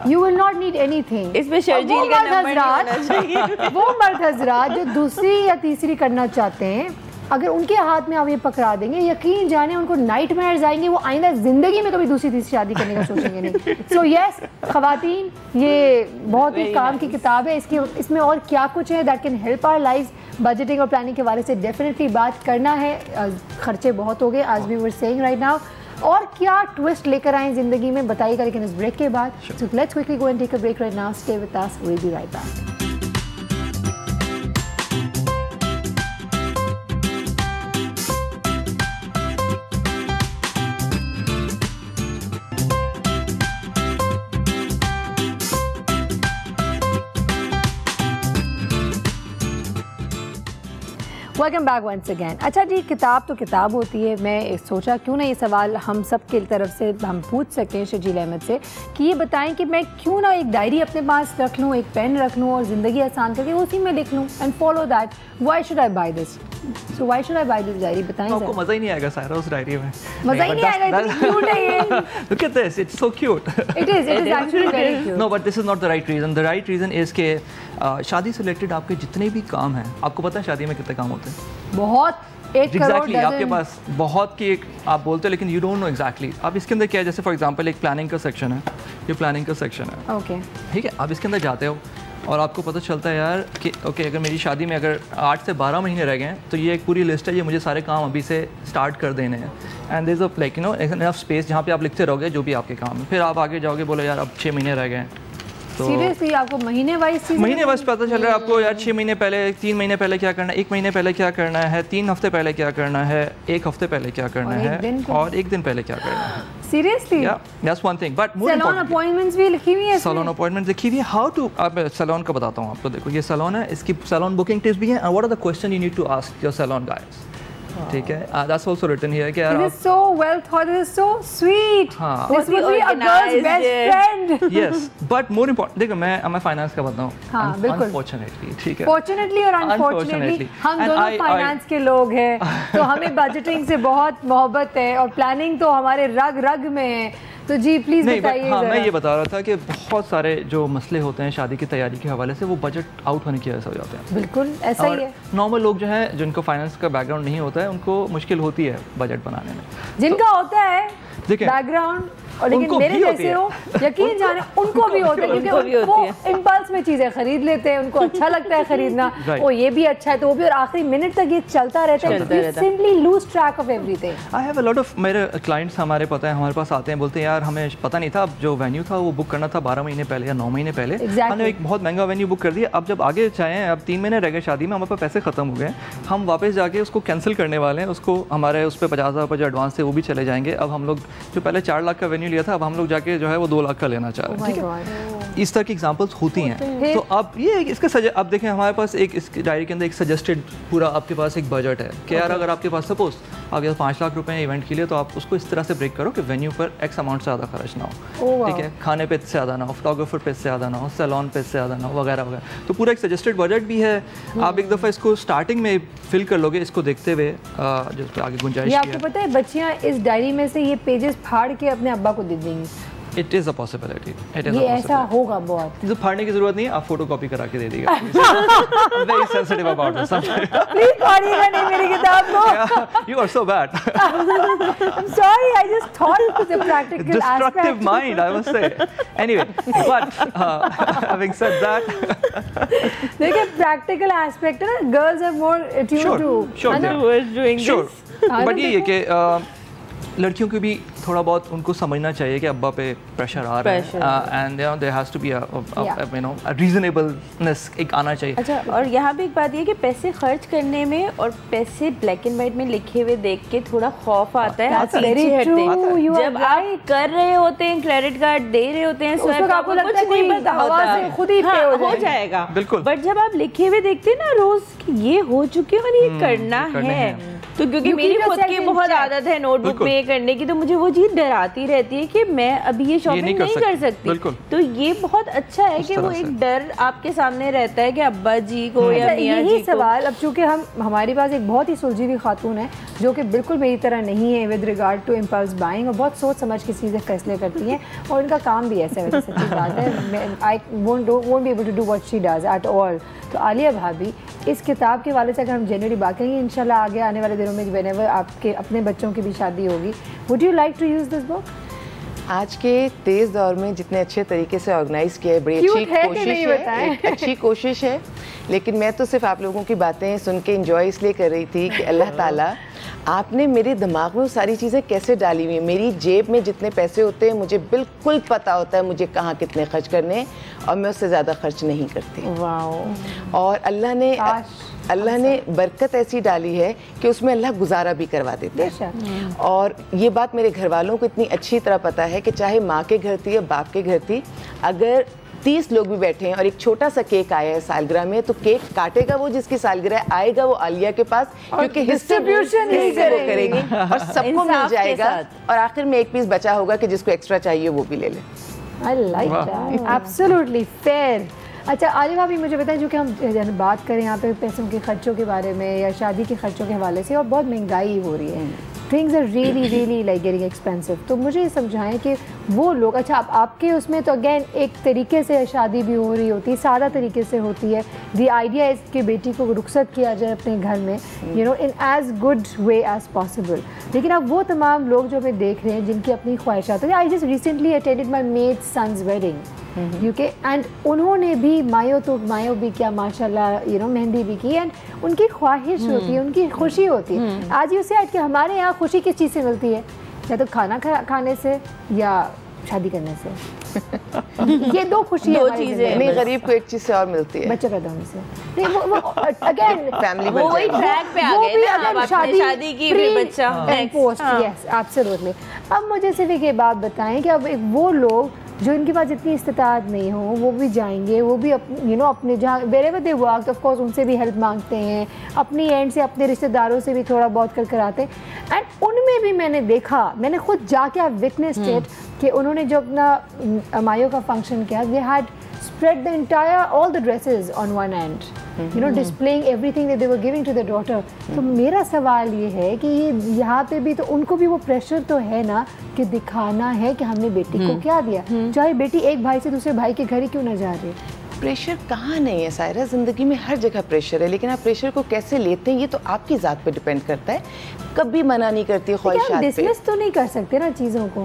You will not need anything. इसमें शर्जील का नंबर नहीं होना चाहिए। वो मर्द हजरात जो दूसरी या तीसरी करना चाहते हैं, अगर उनके हाथ में आप ये पकड़ा देंगे, यकीन जाने उनको नाइटमेयर्स आएंगे, वो आइंदा ज़िंदगी में कभी दूसरी तीसरी शादी करने का सोचेंगे नहीं। सो यस ख़वातीन, ये बहुत ही काम की किताब है। इसमें और क्या कुछ है that can help our lives. Budgeting और प्लानिंग के बारे से डेफिनेटली बात करना है। खर्चे बहुत हो गए, आज we were saying right now. और क्या ट्विस्ट लेकर आए ज़िंदगी में बताइएगा, लेकिन इस ब्रेक के बाद। So let's quickly go and take a break right now. Stay with us, we will be right back. Welcome back once again. अच्छा जी, किताब तो किताब होती है। मैं सोचा क्यों ना ये सवाल हम सब की तरफ से हम पूछ सकें शजील अहमद से कि ये बताएं कि मैं क्यों ना एक डायरी अपने पास रख लूँ, एक पेन रख लूँ और ज़िंदगी आसान करके उसी में लिख लूँ and follow that. Why should I buy this? So why should I buy this diary? बताएं। आपको मज़ा ही नहीं आएगा सारा उस डायरी में। मज़ा ही नहीं आएगा, इतनी क्यूट है ये। Look at this, it's so cute. It is actually very cute. No, but this is not the right reason. The right reason is कि शादी से रिलेटेड आपके जितने भी काम हैं, आपको पता है शादी में कितने काम होते हैं? बहुत, 1 करोड़ Exactly, आपके पास बहुत की एक आप बोलते हो लेकिन you don't know exactly. अब इसके अंदर क्या है, जैसे फॉर एग्जांपल एक प्लानिंग का सेक्शन है, ये प्लानिंग का सेक्शन है, ओके, ठीक है। आप इसके अंदर जाते हो और आपको पता चलता है यार कि ओके अगर मेरी शादी में अगर 8 से 12 महीने रह गए हैं तो ये एक पूरी लिस्ट है, ये मुझे सारे काम अभी से स्टार्ट कर देने हैं। And there is a like you know enough space जहाँ पे आप लिखते रहोगे जो भी आपके काम है। फिर आप आगे जाओगे, बोलो यार अब 6 महीने रह गए हैं, तो सीरियसली आपको महीने वाइज पता चल रहा है आपको यार 6 महीने पहले, 3 महीने पहले क्या करना है, 1 महीने पहले क्या करना है, 3 हफ्ते पहले क्या करना है, 1 हफ्ते पहले क्या करना है और 1 दिन पहले क्या करना है। Seriously that's one thing. But more salon appointments भी लिखी हुई है, सैलून अपॉइंटमेंट लिखी हुई है। हाउ टू, अब सैलून का बताता हूँ आपको। देखो ये सैलून है, इसकी सैलून बुकिंग टिप्स भी है and what are the question you need to ask your salon guys, ठीक है। दैट्स आल्सो रिटन हियर कि यार this is so well thought, this is so sweet, हाँ, this would be a girl's best friend. Yes, but more important, देखो मैं finance का बताऊँ, हाँ, बिल्कुल, अनफॉर्चुनेटली, ठीक है, फॉर्चुनेटली और अनफॉर्चुनेटली हम दोनों फाइनेंस के लोग हैं, तो हमें बजटिंग से बहुत मोहब्बत है और प्लानिंग तो हमारे रग रग में है। तो जी प्लीज बताइए। हाँ, मैं ये बता रहा था कि बहुत सारे जो मसले होते हैं शादी की तैयारी के हवाले से वो बजट आउट होने की वजह से हो जाते हैं। बिल्कुल ऐसा ही है। नॉर्मल लोग जो हैं जिनको फाइनेंस का बैकग्राउंड नहीं होता है उनको मुश्किल होती है बजट बनाने में। जिनका होता है बैकग्राउंड और लेकिन मेरे जैसे हो, यकीन जाने उनको भी होता है, क्योंकि वो इम्पल्स में चीज़ें खरीद लेते हैं, उनको अच्छा लगता है खरीदना, वो ये भी अच्छा है तो वो भी, और आखिरी मिनट तक ये चलता रहता है, simply loose track of everything. I have a lot of मेरे क्लाइंट्स हमारे पता है हमारे पास आते हैं, बोलते हैं यार हमें पता नहीं था, जो वेन्यू था वो बुक करना था 12 महीने पहले या 9 महीने पहले, हमने एक बहुत महंगा वेन्यू बुक कर दिया, अब जब आगे चाहें अब 3 महीने रह गए शादी में, हमारे पास पैसे खत्म हो गए, हम वापस जाके उसको कैंसिल करने वाले हैं, उसको हमारे उस पर 50,000 रुपये जो एडवांस थे वो भी चले जाएंगे। अब हम लोग जो पहले 4 लाख का वेन्यू लिया था, अब हम लोग जाके जो है वो 2 लाख का लेना चाह रहे हैं, ठीक है। इस तरह की एग्जांपल्स होती हैं। तो अब ये इसका अब देखें हमारे पास एक इस डायरी के अंदर एक सजेस्टेड पूरा आपके पास एक बजट है कि यार अगर आपके पास सपोज आपके पास 5 लाख रुपए इवेंट के लिए, तो आप उसको इस तरह से ब्रेक करो कि वेन्यू पर एक्स अमाउंट से ज़्यादा खर्च ना हो, ठीक है, खाने पे से ज़्यादा ना हो, फोटोग्राफर पे से ज़्यादा ना हो, सैलून पे से ज़्यादा ना हो, वगैरह वगैरह। तो पूरा एक सजेस्टेड बजट भी है। आप एक दफ़ा इसको स्टार्टिंग में फिल कर लोगे, इसको देखते हुए जो उसके आगे गुंजाइश है। आपको पता है बच्चियाँ इस डायरी में से ये पेजेस फाड़ के अपने अब्बा को दे देंगी। It is a possibility. ये ऐसा होगा बहुत। तो फाड़ने की जरूरत नहीं है, आप फोटो कॉपी करा के दे दीजिएगा। Very sensitive about this subject. Please फाड़िएगा नहीं मेरी किताब को। Yeah, you are so bad. I'm sorry, I just thought it was a practical Destructive aspect. mind, I must say. Anyway, but having said that, देखिए practical aspect है ना, girls are more attuned to. Sure. But ये कि लड़कियों को भी थोड़ा बहुत उनको समझना चाहिए कि अब्बा पे प्रेशर आ रहा है, and there has to be you know reasonableness एक आना चाहिए। अच्छा, और यहाँ भी एक बात ये कि पैसे खर्च करने में और पैसे ब्लैक एंड वाइट में लिखे हुए देख के थोड़ा खौफ आता है, आप पीछे हटते हैं। जब आप कर रहे होते हैं, क्रेडिट कार्ड दे रहे होते हैं, उसको आपको लगता है नहीं पता होता, खुद ही पे हो जाएगा। बिल्कुल। बट जब आप लिखे हुए देखते हैं ना रोज कि ये हो चुके और ये करना है, तो क्योंकि मेरी खुद की बहुत आदत है नोटबुक में ये करने की, तो मुझे वो चीज़ डराती रहती है कि मैं अभी ये शॉपिंग नहीं कर सकती। तो ये बहुत अच्छा है कि वो एक डर आपके सामने रहता है कि अब्बा जी को या मियां जी को। सवाल अब चूंकि हमारे पास एक बहुत ही सुलझी हुई खातून है जो कि बिल्कुल मेरी तरह नहीं है with regard to impulse buying, और बहुत सोच समझ के चीज़ें फैसले करती हैं, और इनका काम भी ऐसा है, सच्ची बात है। I won't be able to do what she does at all. तो आलिया भाभी, इस किताब के वाले से अगर हम जनरली बात करेंगे, इंशाल्लाह आगे आने वाले दिनों में व्हेनेवर आपके अपने बच्चों की भी शादी होगी, would you like to use this book? आज के तेज़ दौर में जितने अच्छे तरीके से ऑर्गेनाइज किया है, बड़ी अच्छी कोशिश है, एक अच्छी कोशिश है, लेकिन मैं तो सिर्फ आप लोगों की बातें सुन के एंजॉय इसलिए कर रही थी कि अल्लाह ताला आपने मेरे दिमाग में वो सारी चीज़ें कैसे डाली हुई हैं। मेरी जेब में जितने पैसे होते हैं मुझे बिल्कुल पता होता है मुझे कहाँ कितने खर्च करने हैं, और मैं उससे ज़्यादा खर्च नहीं करती। वाह। और अल्लाह ने बरकत ऐसी डाली है कि उसमें अल्लाह गुजारा भी करवा देता है। और ये बात मेरे घर वालों को इतनी अच्छी तरह पता है कि चाहे माँ के घर थी या बाप के घर थी, अगर 30 लोग भी बैठे हैं और एक छोटा सा केक आया है सालगिरह में, तो केक काटेगा वो जिसकी सालगिरह, आएगा वो आलिया के पास, क्योंकि डिस्ट्रीब्यूशन ही करेगी और सबको मिल जाएगा, और आखिर में एक पीस बचा होगा कि जिसको एक्स्ट्रा चाहिए वो भी ले ले। I like that. Absolutely fair. अच्छा आलिया भाभी मुझे बताएं, जो कि हम बात करें यहाँ पे पैसों के खर्चों के बारे में या शादी के खर्चों के हवाले से, और बहुत महंगाई हो रही है, things are really like getting expensive, तो मुझे ये समझाएं कि वो लोग, अच्छा आपके उसमें तो अगेन एक तरीके से शादी भी हो रही होती है, सादा तरीके से होती है, द आइडिया इज़ कि बेटी को रुखसत किया जाए अपने घर में, you know, in as good way as possible, लेकिन अब वो तमाम लोग जो हमें देख रहे हैं जिनकी अपनी ख्वाहिशात हैं, I just recently attended my maid son's wedding UK, एंड उन्होंने भी मायो भी किया माशाल्लाह, यू नो, मेहंदी भी की, एंड उनकी ख्वाहिश होती है, उनकी खुशी होती है। आज ये उससे कि हमारे यहाँ खुशी किस चीज़ से मिलती है, या तो खाना खाने से या शादी करने से। ये दो खुशी, दो चीज़ें। नहीं, गरीब को एक चीज़ से और मिलती है, बच्चे पैदा होने से। नहीं वो अगेन फैमिली वो वही ट्रैक पे आ गए ना, अब शादी की फिर बच्चा पोस्ट, यस एब्सोल्युटली। अब मुझे सिर्फ एक ये बात बताएं कि अब वो लोग जो इनके पास इतनी इस्तिताअत नहीं हो, वो भी जाएंगे, वो भी यू नो अपने जहाँ wherever they work, of course उनसे भी हेल्प मांगते हैं, अपनी एंड से अपने रिश्तेदारों से भी थोड़ा बहुत कर आते हैं, एंड उनमें भी मैंने देखा, मैंने खुद जाके आप विटनेस स्टेट कि उन्होंने जो अपना मायो का फंक्शन किया, they had spread the entire all the dresses on one end, you know, displaying everything that they were giving to their daughter. तो मेरा सवाल ये है कि ये यहाँ पे भी तो उनको भी वो प्रेशर तो है ना कि दिखाना है कि हमने बेटी को क्या दिया, चाहे बेटी एक भाई से दूसरे भाई के घर ही क्यों ना जा रही है। प्रेशर कहाँ नहीं है सायरा, ज़िंदगी में हर जगह प्रेशर है, लेकिन आप प्रेशर को कैसे लेते हैं ये तो आपकी ज़ात पे डिपेंड करता है। कभी मना नहीं करती ख्वाहिशात पे, डिसमिस तो नहीं कर सकते ना चीज़ों को,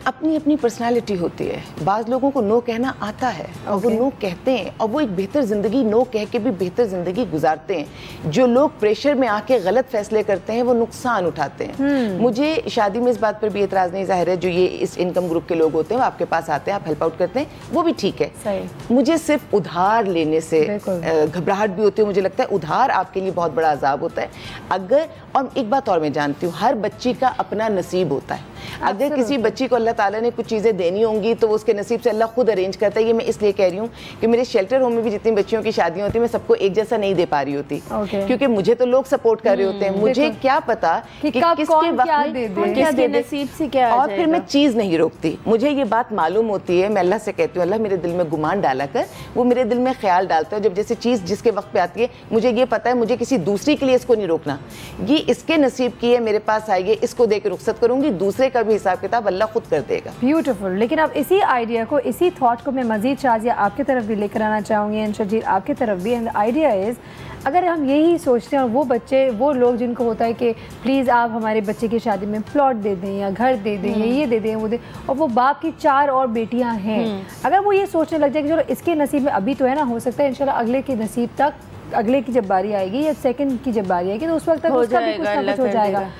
अपनी अपनी पर्सनालिटी होती है। बाज़ लोगों को नो कहना आता है और वो नो कहते हैं, और वो एक बेहतर ज़िंदगी नो कह के भी बेहतर ज़िंदगी गुजारते हैं। जो लोग प्रेशर में आके गलत फैसले करते हैं वो नुकसान उठाते हैं। मुझे शादी में इस बात पर भी एतराज़ नहीं, ज़ाहिर है जो ये इस इनकम ग्रुप के लोग होते हैं वो आपके पास आते हैं, आप हेल्प आउट करते हैं, वो भी ठीक है। मुझे सिर्फ उधार लेने से घबराहट भी होती है, मुझे लगता है उधार आपके लिए बहुत बड़ा अजाब होता है। अगर, और एक बात और मैं जानती हूँ, हर बच्ची का अपना नसीब होता है। अगर किसी बच्ची को अल्लाह ताला ने कुछ चीज़ें देनी होंगी तो वो उसके नसीब से अल्लाह खुद अरेंज करता है। ये मैं इसलिए कह रही हूँ कि मेरे शेल्टर होम में भी जितनी बच्चियों की शादियाँ होती हैं, मैं सबको एक जैसा नहीं दे पा रही होती, क्योंकि मुझे तो लोग सपोर्ट कर रहे होते हैं, मुझे क्या पता कि किसके वक्त में किसके नसीब से क्या, और फिर मैं चीज़ नहीं रोकती। मुझे ये बात मालूम होती है, मैं अल्लाह से कहती हूँ, अल्लाह मेरे दिल में गुमान डाला कर, वो मेरे दिल में ख्याल डालता है, जब जैसे चीज़ जिसके वक्त पे आती है मुझे ये पता है मुझे किसी दूसरी के लिए इसको नहीं रोकना, ये इसके नसीब की है, मेरे पास आई है, इसको दे के रुखसत करूँगी, दूसरे का भी हिसाब किताब अल्लाह खुद कर देगा। ब्यूटीफुल। लेकिन अब इसी आइडिया को, इसी थॉट को मैं मजीद शाजिया आपकी तरफ भी लेकर आना चाहूँगी, एंड शजीर आपकी तरफ भी। एंड आइडिया इज़, अगर हम यही सोचते हैं और वो बच्चे, वो लोग जिनको होता है कि प्लीज़ आप हमारे बच्चे की शादी में प्लॉट दे दें या घर दे दें या ये दे दें वो दें, और वो बाप की 4 और बेटियां हैं, अगर वो ये सोचने लग जाए कि चलो इसके नसीब में अभी तो है ना, हो सकता है इंशाल्लाह अगले के नसीब तक, अगले की जब बारी आएगी या सेकंड की जब बारी आएगी तो उस वक्त तक उसका भी कुछ ना कुछ हो जाएगा।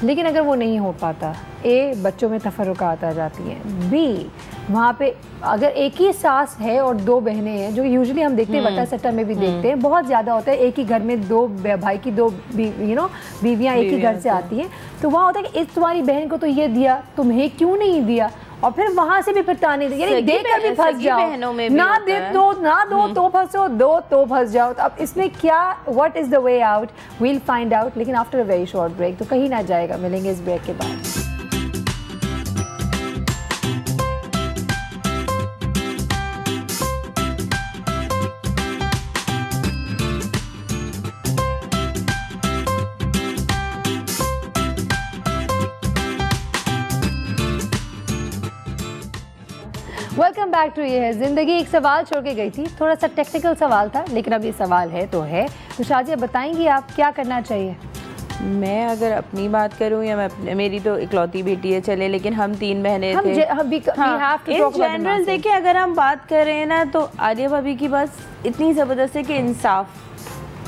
लेकिन अगर वो नहीं हो पाता, ए, बच्चों में तफर्रुकात आ जाती हैं, बी, वहाँ पे अगर एक ही सास है और 2 बहनें हैं, जो यूजुअली हम देखते हैं वटा सट्टा में भी देखते हैं, बहुत ज़्यादा होता है, एक ही घर में 2 भाई की 2 बीवियाँ एक ही घर से आती हैं, तो वहाँ होता है कि इस तुम्हारी बहन को तो ये दिया, तुम्हें क्यों नहीं दिया, और फिर वहाँ से भी फिर ताने, यानी देकर भी फंस जाओ, ना दे दो ना दो तो फंसो, दो तो फंस जाओ। तो अब इसमें क्या, what is the way out, we'll find out, लेकिन after a very short break. तो कहीं ना जाएगा, मिलेंगे इस ब्रेक के बाद। Welcome back to Yeh Hai ज़िंदगी। एक सवाल छोड़ के गई थी, थोड़ा सा टेक्निकल सवाल था, लेकिन अब ये सवाल है तो है। तो शाजिया बताएंगी आप क्या करना चाहिए? मैं अगर अपनी बात करूं या मैं, मेरी तो इकलौती बेटी है चले, लेकिन हम 3 बहनें थे। इन जनरल देखिए, अगर हम बात करें ना तो आलिया भाभी की बस इतनी ज़बरदस्त है कि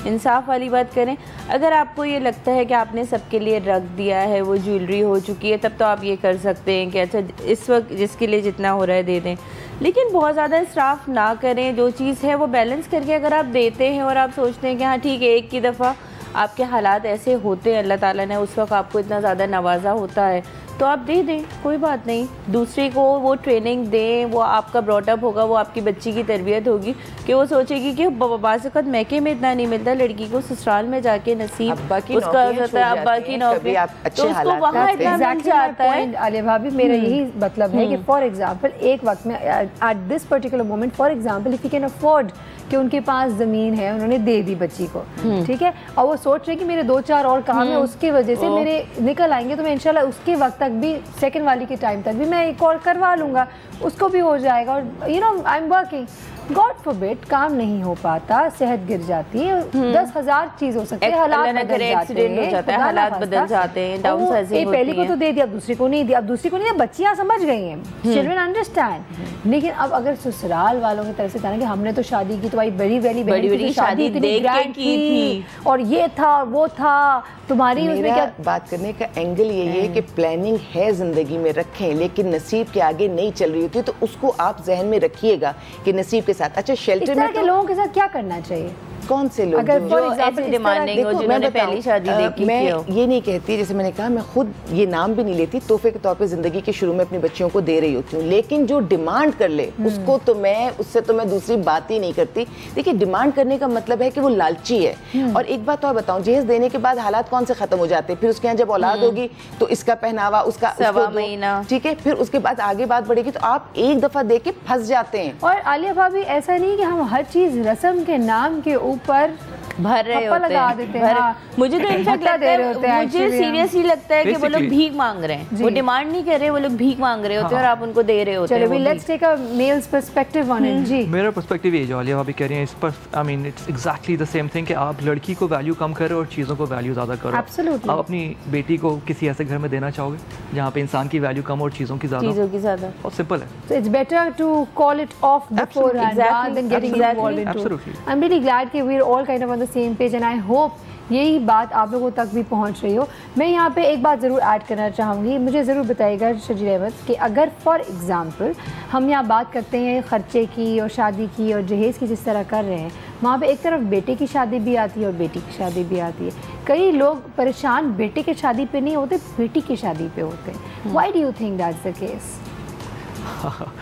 इंसाफ वाली बात करें। अगर आपको ये लगता है कि आपने सबके लिए रख दिया है, वो ज्वेलरी हो चुकी है, तब तो आप ये कर सकते हैं कि अच्छा इस वक्त जिसके लिए जितना हो रहा है दे दें, लेकिन बहुत ज़्यादा इसराफ ना करें। जो चीज़ है वो बैलेंस करके अगर आप देते हैं और आप सोचते हैं कि हाँ ठीक है, एक की दफ़ा आपके हालात ऐसे होते हैं, अल्लाह ताला ने उस वक्त आपको इतना ज़्यादा नवाजा होता है, तो आप दे दें, कोई बात नहीं। दूसरे को वो ट्रेनिंग दें, वो आपका ब्रॉटअप होगा, वो आपकी बच्ची की तरबियत होगी कि वो सोचेगी कि बाज़ मैके में इतना नहीं मिलता, लड़की को ससुराल में जाके नसीब उसका होता है, अब्बा की नौकरी, तो उसको वहाँ इतना मिल जाता है। आलिया भाभी, मेरा यही मतलब है कि फॉर एग्जाम्पल एक वक्त में at this particular moment, for example if you can afford कि उनके पास ज़मीन है, उन्होंने दे दी बच्ची को, ठीक है, और वो सोच रहे कि मेरे 2-4 और काम है, उसकी वजह से मेरे निकल आएंगे, तो मैं इंशाल्लाह उसके वक्त तक भी, सेकंड वाली के टाइम तक भी मैं एक और करवा लूँगा, उसको भी हो जाएगा। और you know I am working, God forbid काम नहीं हो पाता, सेहत गिर जाती है, 10,000 चीज़ हो सकती है, हालात बदल जाते हैं, हालात बदल जाते हैं, डाउनसाइजिंग होती है। पहले को तो दे दिया, अब दूसरी को नहीं दिया, अब दूसरी को नहीं दिया, बच्चियाँ समझ गई हैं, चिल्ड्रन अंडरस्टैंड। लेकिन अब अगर ससुराल वालों की तरफ से था ना कि हमने तो शादी की तो भाई बड़ी शादी देख के की थी, और ये था और वो था, तुम्हारी उसमें क्या बात करने का एंगल यही है कि प्लानिंग है जिंदगी में रखें, लेकिन नसीब के आगे नहीं चल रही होती, तो उसको आप जहन में रखिएगा कि नसीब के साथ। अच्छा, शेल्टर में के लोगों के साथ क्या करना चाहिए? कौन से लोग अगर जो ऐसे डिमांडिंग हो, जिन्होंने पहली शादी देखी, मैं ये नहीं कहती, जैसे मैंने कहा, मैं खुद ये नाम भी नहीं लेती, तोहफे के तौर पे जिंदगी के शुरू में अपनी बच्चियों को दे रही होती हूँ, लेकिन जो डिमांड कर ले उसको तो उससे तो मैं दूसरी बात ही नहीं करती। देखिए, डिमांड करने का मतलब है कि वो लालची है। और एक बात और बताऊं, जहेज देने के बाद हालात कौन से खत्म हो जाते हैं, फिर उसके यहाँ जब औलाद होगी तो इसका पहनावा, उसका सवा महीना, ठीक है, फिर उसके बाद आगे बात बढ़ेगी, तो आप एक दफा दे के फंस जाते हैं। और आलिया भाभी, ऐसा नहीं कि हम हर चीज रस्म के नाम के ऊपर भर रहे होते हैं। हाँ। मुझे तो इनफैक्ट लगता है, मुझे सीरियसली लगता है कि वो लोग भीख मांग रहे हैं, वो डिमांड नहीं कर रहे, वो लोग भीख मांग रहे होते हैं और आप उनको दे रहे होते हैं। चलो, let's take a male's perspective on it. जी, मेरा पर्सपेक्टिव ये जो आलिया भाभी कह रही हैं, इस पर I mean it's exactly the same thing कि आप लड़की को वैल्यू कम करो और चीज़ों को वैल्यू ज़्यादा करो। एब्सोल्युटली। आप अपनी बेटी को किसी ऐसे घर में देना चाहोगे जहाँ पे इंसान की वैल्यू कम और चीज़ों की ज़्यादा? बहुत सिंपल है। So it's better to call it off beforehand rather than getting involved into. Absolutely. I'm really glad कि we're all kind of on the same page and I hope यही बात आप लोगों तक भी पहुंच रही हो। मैं यहाँ पे एक बात ज़रूर ऐड करना चाहूँगी, मुझे ज़रूर बताइएगा शजीर अहमद कि अगर फॉर एग्ज़ाम्पल हम यहाँ बात करते हैं ख़र्चे की और शादी की और जहेज़ की, जिस तरह कर रहे हैं, वहाँ पे एक तरफ बेटे की शादी भी आती है और बेटी की शादी भी आती है। कई लोग परेशान बेटे की शादी पे नहीं होते, बेटी की शादी पे होते हैं। Why do you think that's the case?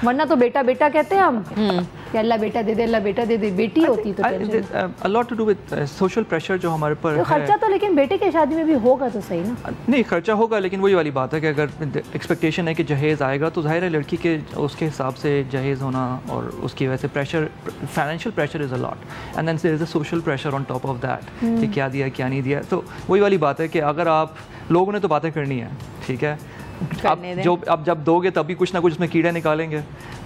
वरना तो बेटा बेटा कहते हैं हम कि अल्लाह बेटा दे दे, अल्लाह बेटा दे दे, बेटी होती तो a lot to do with social pressure जो हमारे पर तो खर्चा तो लेकिन बेटे की शादी में भी होगा तो सही ना? नहीं, खर्चा होगा, लेकिन वही वाली बात है कि अगर एक्सपेक्टेशन है कि जहेज़ आएगा तो जाहिर है लड़की के उसके हिसाब से जहेज़ होना, और उसकी वजह से pressure, financial pressure is a lot and then there is a social pressure on top of that कि क्या दिया क्या नहीं दिया। तो वही वाली बात है कि अगर आप लोगों ने तो बातें करनी है, ठीक है, आप जब दोगे तभी कुछ ना कुछ उसमें कीड़े निकालेंगे,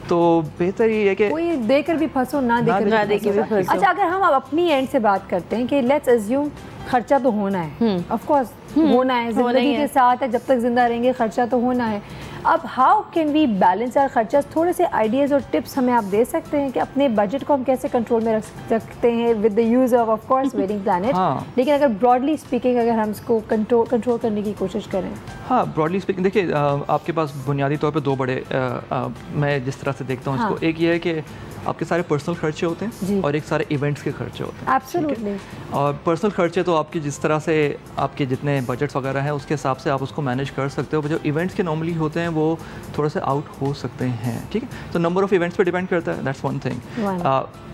तो बेहतर ये है कि कोई देकर भी फंसो, ना देकर भी फंसो। अच्छा, अगर हम अपनी एंड से बात करते हैं कि लेट्स अज्यूम खर्चा तो होना है, ऑफ कोर्स होना है, जिंदगी के साथ है, जब तक जिंदा रहेंगे खर्चा तो होना है। अब how can we balance our खर्चा? थोड़े से आइडियाज़ और टिप्स हमें आप दे सकते हैं कि अपने बजट को हम कैसे कंट्रोल में रख सकते हैं with the use of course wedding planet. लेकिन अगर ब्रॉडली स्पीकिंग अगर हम इसको कंट्रोल करने की कोशिश करें। हाँ, ब्रॉडली स्पीकिंग देखिए, आपके पास बुनियादी तौर पे दो बड़े मैं जिस तरह से देखता हूँ इसको, एक ये है कि आपके सारे पर्सनल खर्चे होते हैं और एक सारे इवेंट्स के खर्चे होते हैं। एब्सोल्युटली। और पर्सनल खर्चे तो आपकी जिस तरह से आपके जितने बजट्स वगैरह हैं उसके हिसाब से आप उसको मैनेज कर सकते हो। जो इवेंट्स के नॉर्मली होते हैं वो थोड़ा सा आउट हो सकते हैं, ठीक है, तो नंबर ऑफ़ इवेंट्स पे डिपेंड करता है, दैट्स वन थिंग।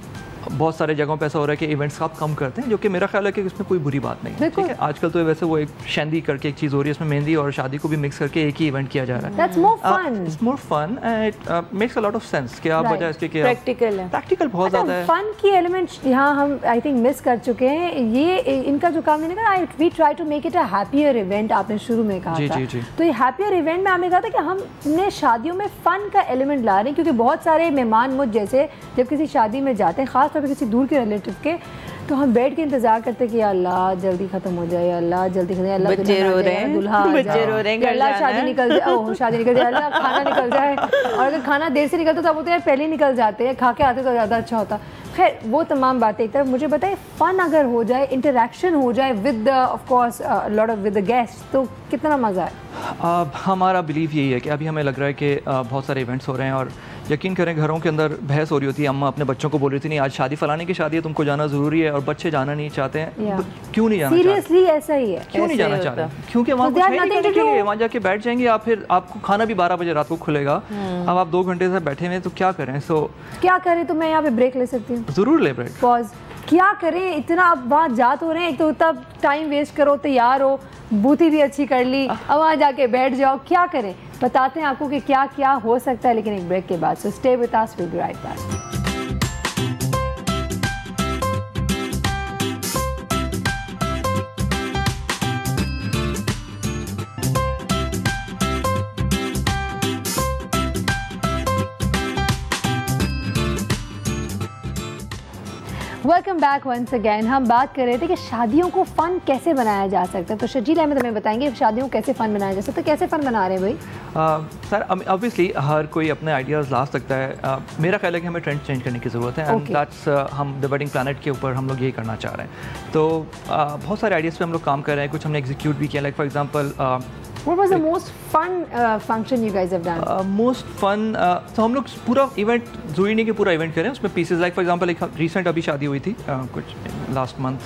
बहुत सारे जगहों पे ऐसा हो रहा है कि इवेंट्स आप कम करते हैं, जो कि मेरा ख्याल है कि इसमें कोई बुरी बात नहीं है, ठीक है। आजकल तो वैसे वो एक शैंदी करके एक चीज़ हो रही है, इसमें मेहंदी और शादी को भी मिक्स करके एक ही इवेंट किया जा रहा है। That's more fun. It's more fun and it makes a lot of sense कि आप बजाय इसके कि प्रैक्टिकल है, प्रैक्टिकल बहुत ज़्यादा है। फन की एलिमेंट यहाँ हम आई थिंक मिस कर चुके हैं। ये इनका जो काम नहीं करा, we try to make it a happier event, आपने शुरू में कहा था। तो ये हैप्पियर इवेंट में हमें कहा था कि हमने शादियों में फ़न का एलिमेंट ला रहे हैं, क्योंकि बहुत सारे मेहमान मुझ जैसे जब किसी शादी में जाते हैं, ख़ास तौर पर किसी दूर के रिलेटिव के, तो हम बैठ के इंतजार करते कि अल्लाह जल्दी खत्म हो जाए, अल्लाह जल्दी खत्म, अल्लाह बच्चे रो रहे हैं, अल्लाह शादी निकल जाए, ओह शादी निकल जाए, अल्लाह खाना निकल जाए। और अगर खाना देर से निकलता तो बोलते हैं पहले निकल जाते हैं, खा के आते तो ज़्यादा अच्छा होता। खैर, वो तमाम बातें एक तरफ। मुझे बताइए, फ़न अगर हो जाए, इंटरेक्शन हो जाए with of course lot of with the guest, तो कितना मज़ा है? हमारा बिलीव यही है कि अभी हमें लग रहा है कि बहुत सारे इवेंट्स हो रहे हैं और यकीन करें घरों के अंदर बहस हो रही होती है, अम्मा अपने बच्चों को बोल रही थी नहीं आज शादी फलाने की शादी है, तुमको जाना ज़रूरी है, और बच्चे जाना नहीं चाहते हैं। क्यों नहीं जाना चाहते? सीरियसली ऐसा ही है। क्यों नहीं जाना चाहते? क्योंकि वहाँ कुछ है नहीं करने के लिए, वहाँ जाके बैठ जाएंगे आप, फिर आपको खाना भी 12 बजे रात को खुलेगा, अब आप 2 घंटे से बैठे हुए तो क्या करें? क्या करें? तो मैं यहाँ पे ब्रेक ले सकती हूँ, ज़रूर ले ब्रेक। पॉज। क्या करें? इतना आप वहाँ जा तो रहे हैं, एक तो तब टाइम वेस्ट करो, तैयार हो, बूथी भी अच्छी कर ली, अब वहाँ जाके बैठ जाओ, क्या करें? बताते हैं आपको कि क्या क्या हो सकता है, लेकिन एक ब्रेक के बाद। So stay with us, will be right back. Welcome back once again. हम बात कर रहे थे कि शादियों को फ़न कैसे बनाया जा सकता है, तो शर्जील अहमद हमें बताएंगे शादियों को कैसे फ़न बनाया जा सकता है। कैसे फ़न बना रहे हैं भाई? सर ऑब्वियसली हर कोई अपने आइडियाज़ ला सकता है। मेरा ख्याल है कि हमें ट्रेंड चेंज करने की ज़रूरत है, एंड दैट्स हम द वेडिंग प्लानट के ऊपर हम लोग यही करना चाह रहे हैं। तो बहुत सारे आइडियाज़ पे हम लोग काम कर रहे हैं, कुछ हमने एग्जीक्यूट भी किया। Like for example What was the most fun function you guys have done? Most fun, तो हम लोग पूरा इवेंट ज़रूरी नहीं कि पूरा इवेंट करें, उसमें पीसेज। लाइक फॉर एग्जांपल एक रिसेंट अभी शादी हुई थी कुछ लास्ट मंथ,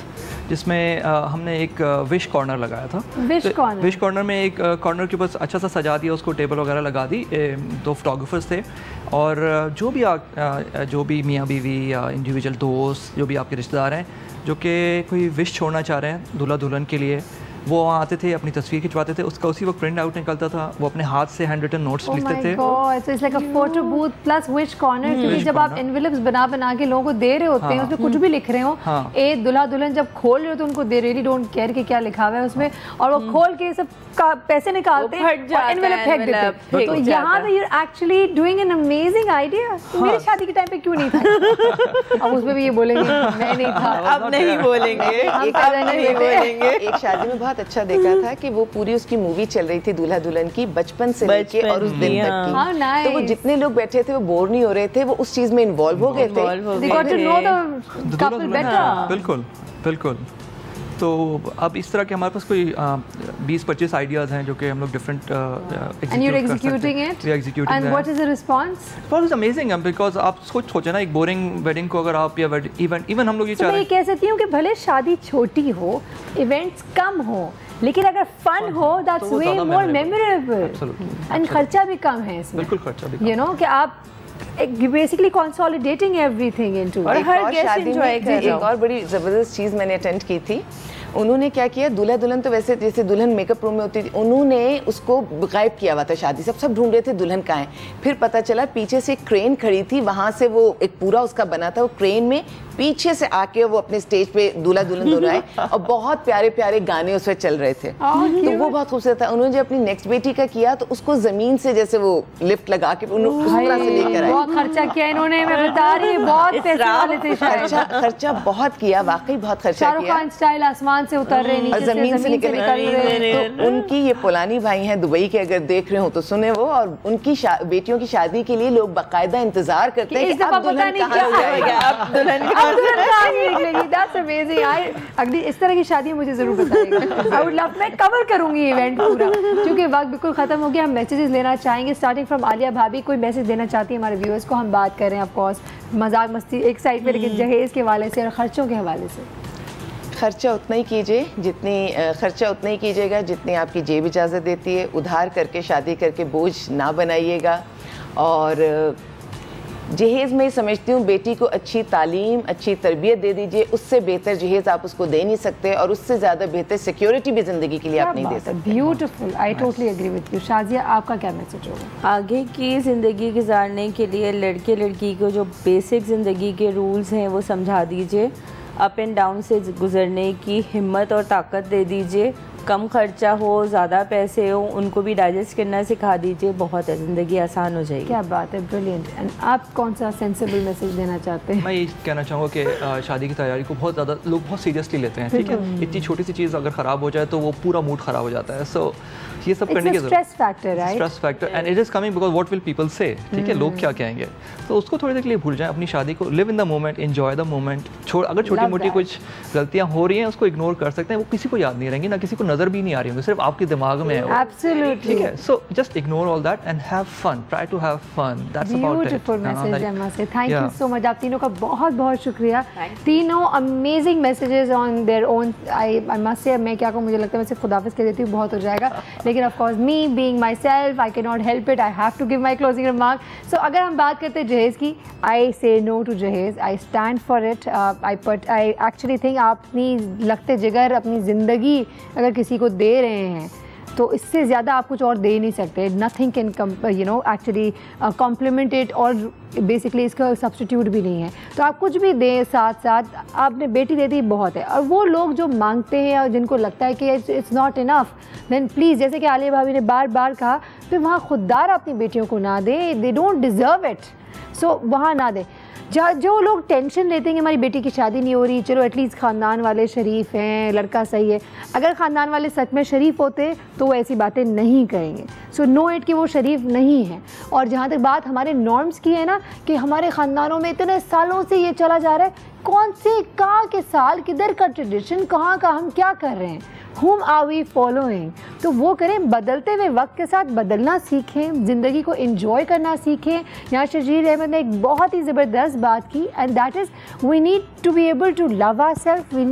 जिसमें हमने एक विश कॉर्नर लगाया था। विश कॉर्नर में एक कॉर्नर के ऊपर अच्छा सा सजा दिया, उसको टेबल वगैरह लगा दी, 2 फोटोग्राफर्स थे, और जो भी मियाँ बीवी या इंडिविजुअल दोस्त जो भी आपके रिश्तेदार हैं जो कि कोई विश छोड़ना चाह रहे हैं दूल्हा दुल्हन के लिए, वो वहाँ आते थे, अपनी तस्वीर खिंचवाते थे, उसका उसी वक्त प्रिंट आउट निकलता था, वो अपने हाथ से हैंड रिटन नोट्स लिखते थे। So it's like a photo booth plus wish corner, क्योंकि जब आप एनवेलप्स बना के लोगों को दे रहे होते हैं, उसमें कुछ भी लिख रहे हो, एक दूल्हा दुल्हन जब खोल रहे हो तो उनको दे रियली डोंट केयर कि क्या लिखा हुआ है उसमें, और वो खोल के सब पैसे निकालते हैं और एनवेलप फेंक देते हैं। तो यहाँ पे you're actually doing an amazing idea। मेरी शादी के टाइम पे क्यों नहीं था? अब उसमें भी ये बोलेंगे मैं नहीं था, अब नहीं बोलेंगे, एक शादी में बहुत अच्छा देखा था कि वो पूरी उसकी मूवी चल रही थी दूल्हा दुल्हन की, बचपन से लेके और उस दिन तक की। तो वो जितने लोग बैठे थे वो बोर नहीं हो रहे थे, वो उस चीज में इन्वॉल्व हो गए थे। They got to know the couple better। बिल्कुल बिल्कुल। तो अब इस तरह के हमारे पास कोई 20-25 आइडियाज़ हैं जो कि हम लोग different And you're executing it? We are executing And that. what is the response? Response is amazing, because आप सोच सोचे ना, एक बोरिंग वेडिंग को अगर आप या इवन हम लोग ये चाह रहे हैं, मैं कह सकती हूँ कि भले शादी छोटी हो, इवेंट्स कम हो, लेकिन अगर फन हो that's way more memorable, and खर्चा भी कम है इसमें। बिल्कुल खर्चा भी कम, यू नो कि आप बेसिकली कंसोलिडेटिंग एवरीथिंग इनटू, और हर गेस्ट एंजॉय कर रहा है। एक और बड़ी ज़बरदस्त चीज़ मैंने अटेंड की थी, उन्होंने क्या किया, दूल्हा दुल्हन तो वैसे जैसे दुल्हन मेकअप रूम में होती थी, उन्होंने उसको गायब किया हुआ था शादी से, सब ढूंढ रहे थे दुल्हन कहाँ है। फिर पता चला पीछे से एक क्रेन खड़ी थी, वहाँ से वो एक पूरा उसका बना था, वो क्रेन में पीछे से आके वो अपने स्टेज पे दूल्हा दुल्हन दोनों आए, और बहुत प्यारे प्यारे गाने उसमें चल रहे थे। तो वो बहुत खूबसूरत था। उन्होंने जब अपनी नेक्स्ट बेटी का किया तो उसको जमीन से जैसे वो लिफ्ट लगा के उस तरह से लेकर आए। बहुत खर्चा किया इन्होंने, मैं बता रही हूँ, बहुत पैसे वाले थे। खर्चा बहुत किया, वाकई बहुत खर्चा किया। शाहरुख खान स्टाइल आसमान से उतर रहे, नीचे जमीन से निकल रहे। तो उनकी ये पुलानी भाई हैं दुबई के, अगर देख रहे हो तो सुने वो, और उनकी बेटियों की शादी के लिए लोग बाकायदा इंतजार करते हैं कि अब दुल्हन कहाँ जाएगा, अब दुल्हन कहाँ निकलेगी। That's amazing। अगली इस तरह की शादी मुझे जरूर बताइएगा। I would love, मैं कवर करूंगी इवेंट पूरा, क्योंकि वक्त बिल्कुल खत्म हो गया। हम मैसेजेस लेना चाहेंगे, स्टार्टिंग फ्रॉम आलिया भाभी। कोई मैसेज देना चाहती है हमारे व्यूअर्स को? हम बात कर रहे हैं ऑफ कोर्स मजाक मस्ती एक साइड पे, लेकिन जहेज के हवाले से और खर्चों के हवाले से। खर्चा उतना ही कीजिए खर्चा उतना ही कीजिएगा जितनी आपकी जेब इजाज़त देती है। उधार करके शादी करके बोझ ना बनाइएगा। और जहेज़ में समझती हूँ बेटी को अच्छी तालीम, अच्छी तरबियत दे दीजिए, उससे बेहतर जहेज़ आप उसको दे नहीं सकते, और उससे ज़्यादा बेहतर सिक्योरिटी भी ज़िंदगी के लिए आप नहीं दे सकते। Beautiful, I totally agree with you. Shazia, आपका क्या मैसेज होगा? आगे की ज़िंदगी गुजारने के लिए लड़के लड़की को जो बेसिक ज़िंदगी के रूल्स हैं वो समझा दीजिए, अप एंड डाउन से गुजरने की हिम्मत और ताकत दे दीजिए, कम खर्चा हो, ज़्यादा पैसे हो, उनको भी डाइजेस्ट करना सिखा दीजिए, बहुत है, ज़िंदगी आसान हो जाएगी। क्या बात है, ब्रिलियंट। एंड आप कौन सा सेंसिबल मैसेज देना चाहते हैं? मैं ये कहना चाहूँगा कि शादी की तैयारी को बहुत ज़्यादा लोग बहुत सीरियसली लेते हैं, ठीक है। इतनी छोटी सी चीज़ अगर ख़राब हो जाए तो वो पूरा मूड ख़राब हो जाता है। सो ये सब करने के stress factor, right? Stress factor, and it is coming because what will people से, ठीक है, लोग क्या कहेंगे। तो उसको थोड़ी देर के लिए भूल जाएं, अपनी शादी को live in the moment, enjoy the moment. अगर छोटी मोटी कुछ गलतियाँ हो रही हैं उसको इग्नोर कर सकते हैं, वो किसी को याद नहीं रहेंगी, ना किसी को नज़र भी नहीं आ रही होंगी, सिर्फ आपके दिमाग में है वो। Absolutely. ठीक है, so just ignore all that and have fun, try to have fun, that's about it. Beautiful message Emma से, थैंक यू सो मच। आप तीनों का बहुत बहुत शुक्रिया, तीनों amazing messages on their own. I must say, मैं क्या कहूँ, मुझे लगता है मैं सिर्फ खुदाफिज कह देती हूँ बहुत हो जाएगा, लेकिन of course me being myself I can not help it, I have to give my closing remark. So अगर हम बात करते हैं जहेज़ की, आई से नो टू जहेज़, I stand for it. I actually think आप अपनी लगते जिगर, अपनी ज़िंदगी अगर किसी को दे रहे हैं तो इससे ज़्यादा आप कुछ और दे नहीं सकते। Nothing can actually compliment it, और बेसिकली इसका सब्स्टिट्यूट भी नहीं है। तो आप कुछ भी दें, साथ साथ आपने बेटी दे दी बहुत है। और वो लोग जो मांगते हैं और जिनको लगता है कि it's not enough, then please, जैसे कि आलिया भाभी ने बार बार कहा, फिर वहाँ खुददार अपनी बेटियों को ना दें, दे डोंट डिज़र्व इट, सो वहाँ ना दें। जो लोग टेंशन लेते हैं कि हमारी बेटी की शादी नहीं हो रही, चलो एटलीस्ट ख़ानदान वाले शरीफ हैं, लड़का सही है। अगर ख़ानदान वाले सच में शरीफ होते तो वो ऐसी बातें नहीं करेंगे। सो नो इट कि वो शरीफ नहीं है। और जहाँ तक बात हमारे नॉर्म्स की है ना, कि हमारे ख़ानदानों में इतने सालों से ये चला जा रहा है, कौन से कहाँ के साल, किधर का ट्रेडिशन, कहाँ का हम क्या कर रहे हैं, whom are we following, तो वो करें। बदलते हुए वक्त के साथ बदलना सीखें, ज़िंदगी को एंजॉय करना सीखें। यहाँ शजीर अहमद ने एक बहुत ही ज़बरदस्त बात की, and that is we need to be able to love ourself, we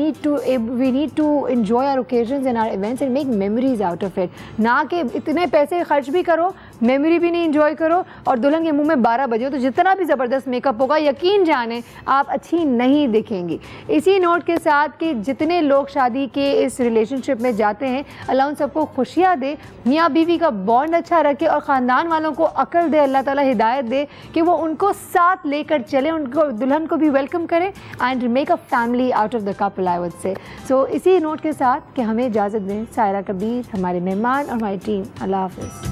need to enjoy our occasions and our events and make memories out of it. ना कि इतने पैसे खर्च भी करो, मेमोरी भी नहीं एंजॉय करो, और दुल्हन के मुंह में 12 बजे हो तो जितना भी ज़बरदस्त मेकअप होगा, यकीन जाने आप अच्छी नहीं दिखेंगी। इसी नोट के साथ कि जितने लोग शादी के इस रिलेशनशिप में जाते हैं, अल्लाह उन सबको खुशियाँ दे, मियाँ बीवी का बॉन्ड अच्छा रखे, और ख़ानदान वालों को अक्ल दे, अल्लाह ताला हिदायत दे कि वो उनको साथ लेकर चले, उनको दुल्हन को भी वेलकम करें, and make a family out of the couple, I would say. So इसी नोट के साथ कि हमें इजाज़त दें सायरा कबीर, हमारे मेहमान और हमारी टीम। अल्लाह हाफ़िज़।